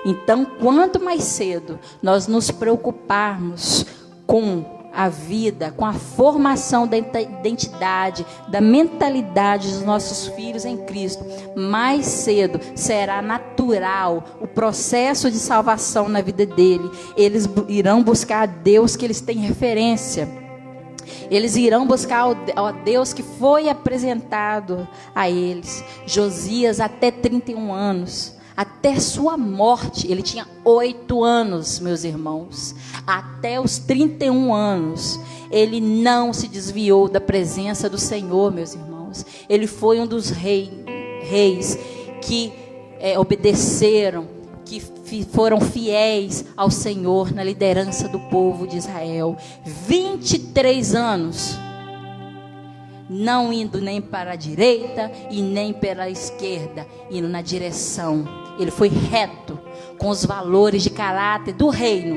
Então, quanto mais cedo nós nos preocuparmos com a vida, com a formação da identidade, da mentalidade dos nossos filhos em Cristo, mais cedo será natural o processo de salvação na vida dele. Eles irão buscar a Deus que eles têm referência. Eles irão buscar o Deus que foi apresentado a eles. Josias, até 31 anos, até sua morte, ele tinha 8 anos, meus irmãos. Até os 31 anos, ele não se desviou da presença do Senhor, meus irmãos. Ele foi um dos reis que obedeceram, que foram fiéis ao Senhor na liderança do povo de Israel. 23 anos, não indo nem para a direita e nem para a esquerda, indo na direção. Ele foi reto, com os valores de caráter do reino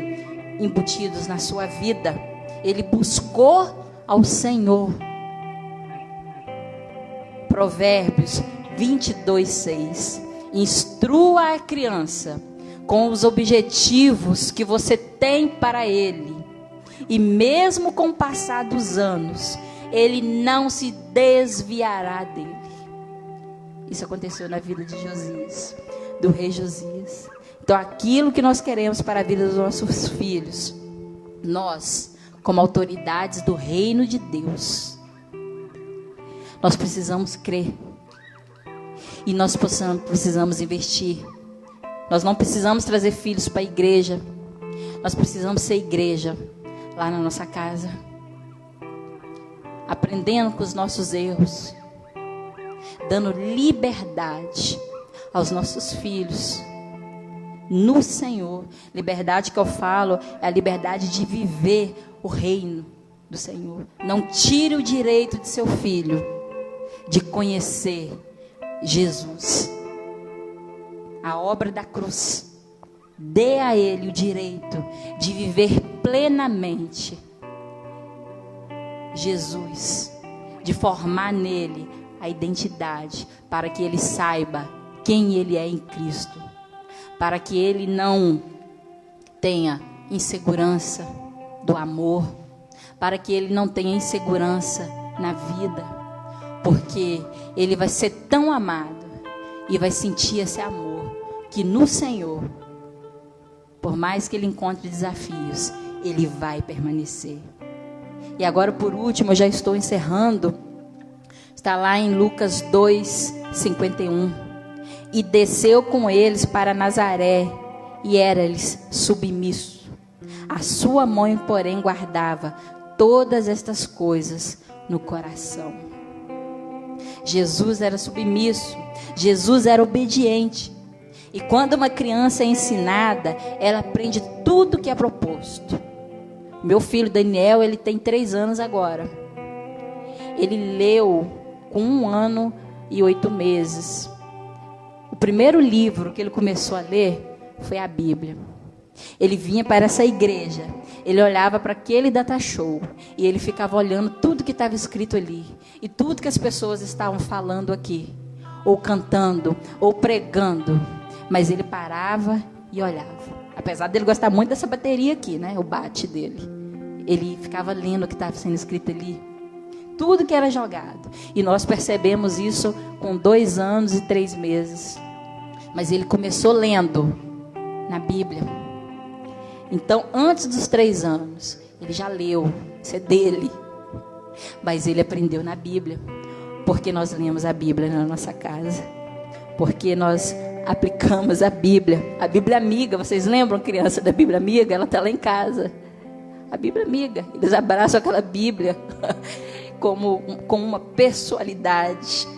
embutidos na sua vida. Ele buscou ao Senhor. Provérbios 22:6. Instrua a criança com os objetivos que você tem para ele, e mesmo com o passar dos anos, ele não se desviará dele. Isso aconteceu na vida de Josias, do rei Josias. Então, aquilo que nós queremos para a vida dos nossos filhos, nós, como autoridades do reino de Deus, nós precisamos crer. E nós precisamos investir. Nós não precisamos trazer filhos para a igreja. Nós precisamos ser igreja lá na nossa casa, aprendendo com os nossos erros, dando liberdade aos nossos filhos no Senhor. Liberdade que eu falo é a liberdade de viver o reino do Senhor. Não tire o direito de seu filho de conhecer Jesus. A obra da cruz. Dê a ele o direito de viver plenamente Jesus, de formar nele a identidade, para que ele saiba quem ele é em Cristo, para que ele não tenha insegurança do amor, para que ele não tenha insegurança na vida, porque ele vai ser tão amado e vai sentir esse amor, que no Senhor, por mais que ele encontre desafios, ele vai permanecer. E agora, por último, eu já estou encerrando. Está lá em Lucas 2:51. E desceu com eles para Nazaré, e era-lhes submisso. A sua mãe, porém, guardava todas estas coisas no coração. Jesus era submisso, Jesus era obediente. E quando uma criança é ensinada, ela aprende tudo que é proposto. Meu filho Daniel, ele tem 3 anos agora. Ele leu com 1 ano e 8 meses. O primeiro livro que ele começou a ler foi a Bíblia. Ele vinha para essa igreja, ele olhava para aquele data show e ele ficava olhando tudo que estava escrito ali e tudo que as pessoas estavam falando aqui, ou cantando, ou pregando, mas ele parava e olhava. Apesar dele gostar muito dessa bateria aqui, né, o bate dele, ele ficava lendo o que estava sendo escrito ali, tudo que era jogado. E nós percebemos isso com 2 anos e 3 meses. Mas ele começou lendo na Bíblia. Então, antes dos 3 anos, ele já leu, isso é dele. Mas ele aprendeu na Bíblia, porque nós lemos a Bíblia na nossa casa, porque nós aplicamos a Bíblia amiga. Vocês lembram, criança, da Bíblia amiga? Ela está lá em casa, a Bíblia amiga. Eles abraçam aquela Bíblia com uma pessoalidade.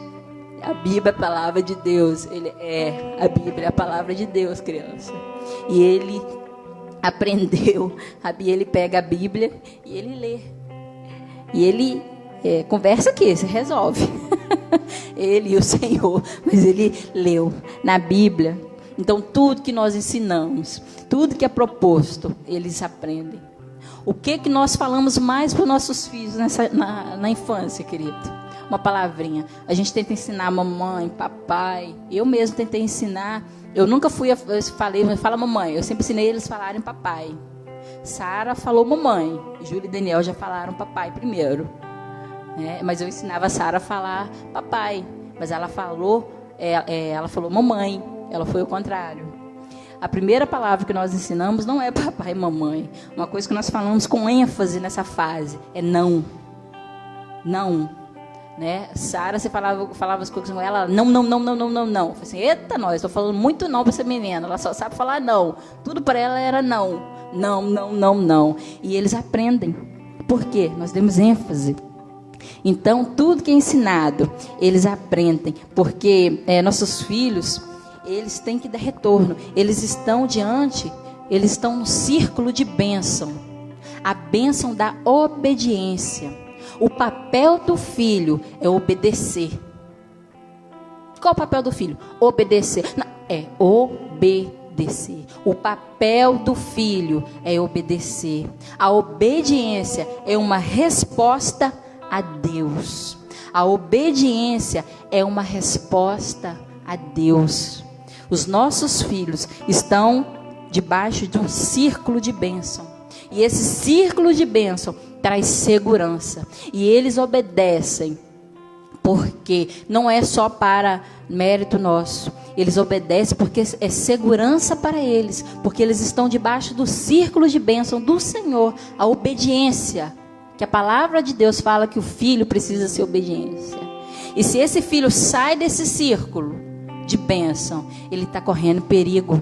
A Bíblia é a palavra de Deus. A Bíblia é a palavra de Deus, criança. E ele aprendeu. Ele pega a Bíblia e ele lê. E ele conversa aqui, se resolve. Ele e o Senhor. Mas ele leu na Bíblia. Então, tudo que nós ensinamos, tudo que é proposto, eles aprendem. O que nós falamos mais para os nossos filhos na infância, querido? Uma palavrinha. A gente tenta ensinar mamãe, papai. Eu mesmo tentei ensinar. Eu nunca fala mamãe. Eu sempre ensinei eles a falarem papai. Sara falou mamãe. Júlia e Daniel já falaram papai primeiro. Mas eu ensinava a Sara a falar papai. Mas ela falou mamãe. Ela foi o contrário. A primeira palavra que nós ensinamos não é papai e mamãe. Uma coisa que nós falamos com ênfase nessa fase é não. Não. Sara, você falava as coisas com ela, não. Eu falei assim, eita, nós, estou falando muito não para essa menina, ela só sabe falar não. Tudo para ela era não. Não. E eles aprendem. Por quê? Nós demos ênfase. Então, tudo que é ensinado, eles aprendem. Porque nossos filhos, eles têm que dar retorno. Eles estão no círculo de bênção. A bênção da obediência. O papel do filho é obedecer. Qual o papel do filho? Obedecer. Não, é obedecer. O papel do filho é obedecer. A obediência é uma resposta a Deus. A obediência é uma resposta a Deus. Os nossos filhos estão debaixo de um círculo de bênção. E esse círculo de bênção traz segurança. E eles obedecem, porque não é só para mérito nosso. Eles obedecem porque é segurança para eles. Porque eles estão debaixo do círculo de bênção do Senhor. A obediência, que a palavra de Deus fala que o filho precisa ser obediência. E se esse filho sai desse círculo de bênção, ele está correndo perigo.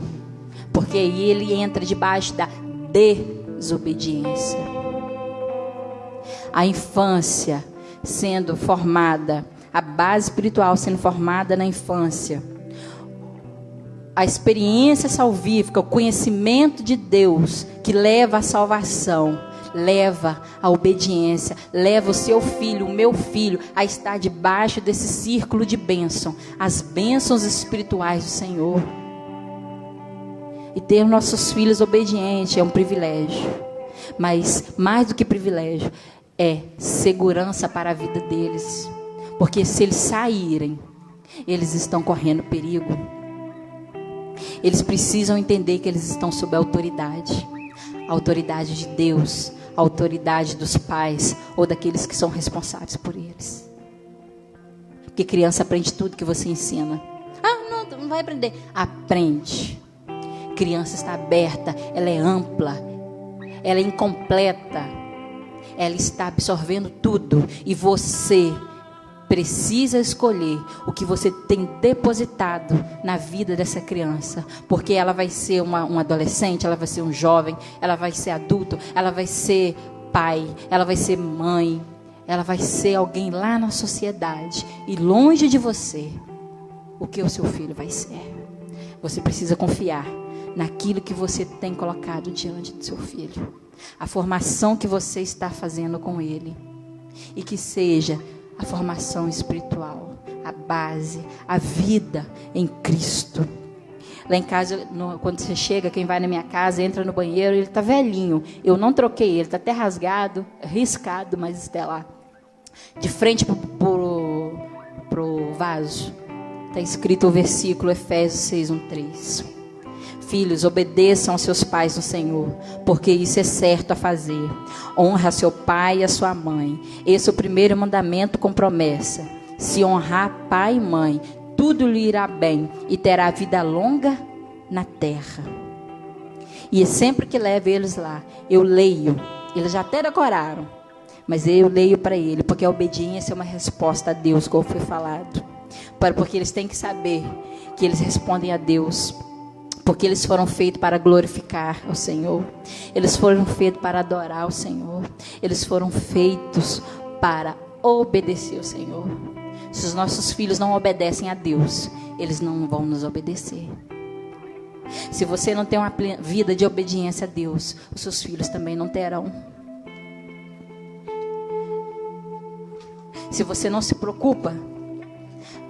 Porque aí ele entra debaixo da desobediência. A infância sendo formada, a base espiritual sendo formada na infância, a experiência salvífica, o conhecimento de Deus que leva à salvação, leva a obediência, leva o seu filho, o meu filho, a estar debaixo desse círculo de bênção, as bênçãos espirituais do Senhor. E ter nossos filhos obedientes é um privilégio, mas mais do que privilégio, é segurança para a vida deles, porque se eles saírem, eles estão correndo perigo. Eles precisam entender que eles estão sob a autoridade de Deus, a autoridade dos pais ou daqueles que são responsáveis por eles. Porque criança aprende tudo que você ensina. Não vai aprender. Aprende. Criança está aberta, ela é ampla, ela é incompleta, ela está absorvendo tudo, e você precisa escolher o que você tem depositado na vida dessa criança, porque ela vai ser um adolescente, ela vai ser um jovem, ela vai ser adulto, ela vai ser pai, ela vai ser mãe, ela vai ser alguém lá na sociedade, e longe de você, o que o seu filho vai ser. Você precisa confiar naquilo que você tem colocado diante do seu filho, a formação que você está fazendo com ele, e que seja a formação espiritual, a base, a vida em Cristo. Lá em casa, quando você chega, quem vai na minha casa, entra no banheiro, ele está velhinho, eu não troquei ele, está até rasgado, riscado, mas está lá, de frente pro vaso, está escrito o versículo Efésios 6:1-3. Filhos, obedeçam aos seus pais no Senhor, porque isso é certo a fazer. Honra seu pai e a sua mãe. Esse é o primeiro mandamento com promessa. Se honrar pai e mãe, tudo lhe irá bem e terá vida longa na terra. E sempre que levo eles lá, eu leio. Eles já até decoraram, mas eu leio para ele, porque a obediência é uma resposta a Deus, como foi falado. Porque eles têm que saber que eles respondem a Deus, porque eles foram feitos para glorificar ao Senhor. Eles foram feitos para adorar ao Senhor. Eles foram feitos para obedecer ao Senhor. Se os nossos filhos não obedecem a Deus, eles não vão nos obedecer. Se você não tem uma vida de obediência a Deus, os seus filhos também não terão. Se você não se preocupa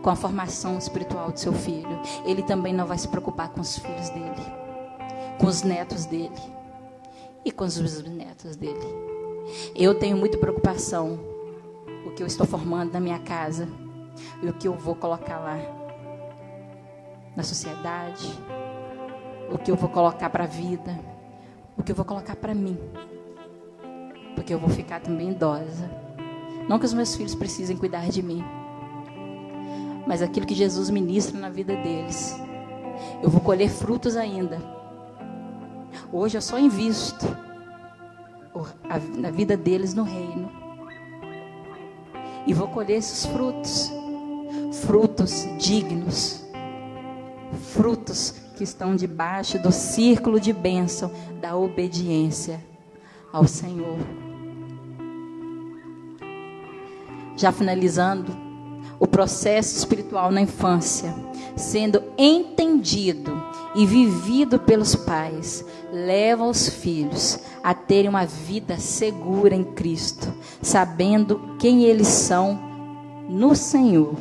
com a formação espiritual do seu filho, ele também não vai se preocupar com os filhos dele, com os netos dele e com os bisnetos dele. Eu tenho muita preocupação com o que eu estou formando na minha casa e o que eu vou colocar lá na sociedade, o que eu vou colocar para a vida, o que eu vou colocar para mim, porque eu vou ficar também idosa. Não que os meus filhos precisem cuidar de mim, mas aquilo que Jesus ministra na vida deles, eu vou colher frutos ainda. Hoje eu só invisto na vida deles no reino, e vou colher esses frutos dignos, frutos que estão debaixo do círculo de bênção da obediência ao Senhor. Já finalizando, o processo espiritual na infância, sendo entendido e vivido pelos pais, leva os filhos a terem uma vida segura em Cristo, sabendo quem eles são no Senhor.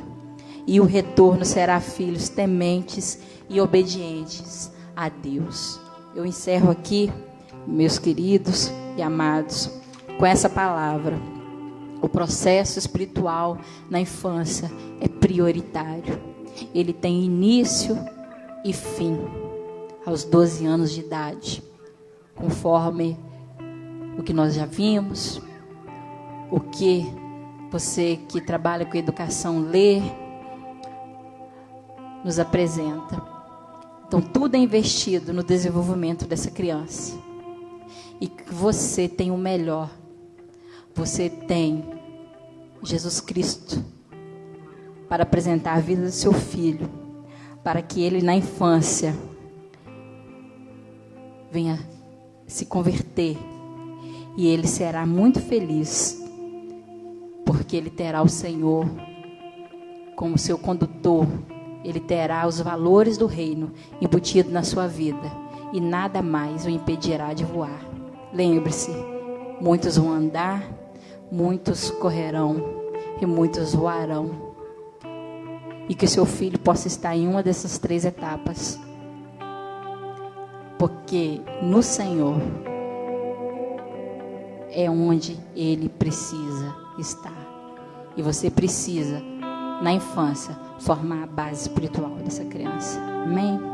E o retorno será filhos tementes e obedientes a Deus. Eu encerro aqui, meus queridos e amados, com essa palavra. O processo espiritual na infância é prioritário. Ele tem início e fim aos 12 anos de idade, conforme o que nós já vimos, o que você que trabalha com educação lê, nos apresenta. Então tudo é investido no desenvolvimento dessa criança. E você tem o melhor. Você tem Jesus Cristo para apresentar a vida do seu filho, para que ele na infância venha se converter, e ele será muito feliz, porque ele terá o Senhor como seu condutor, ele terá os valores do reino embutido na sua vida, e nada mais o impedirá de voar. Lembre-se, Muitos vão andar, muitos correrão e muitos voarão. E que seu filho possa estar em uma dessas 3 etapas. Porque no Senhor é onde Ele precisa estar. E você precisa, na infância, formar a base espiritual dessa criança. Amém?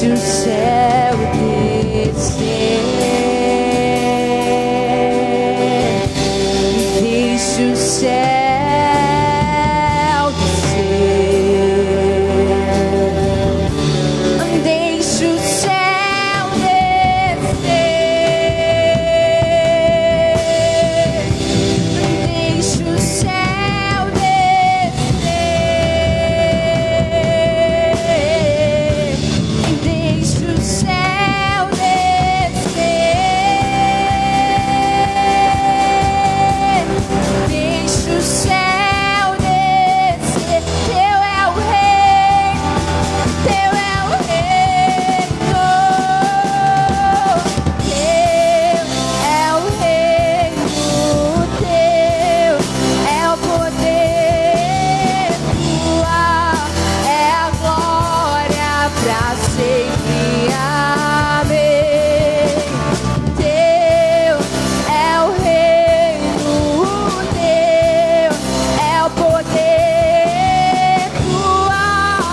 Deixa pra sempre. Amém. Teu é o reino, teu é o poder, tua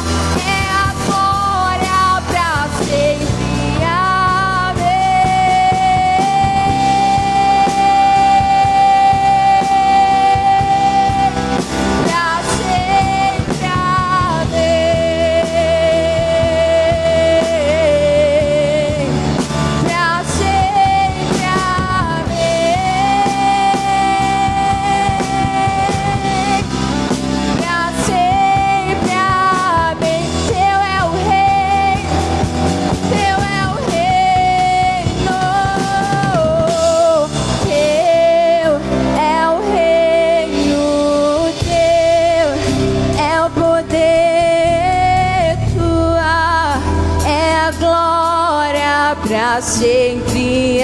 é a glória pra sempre. Pra sempre.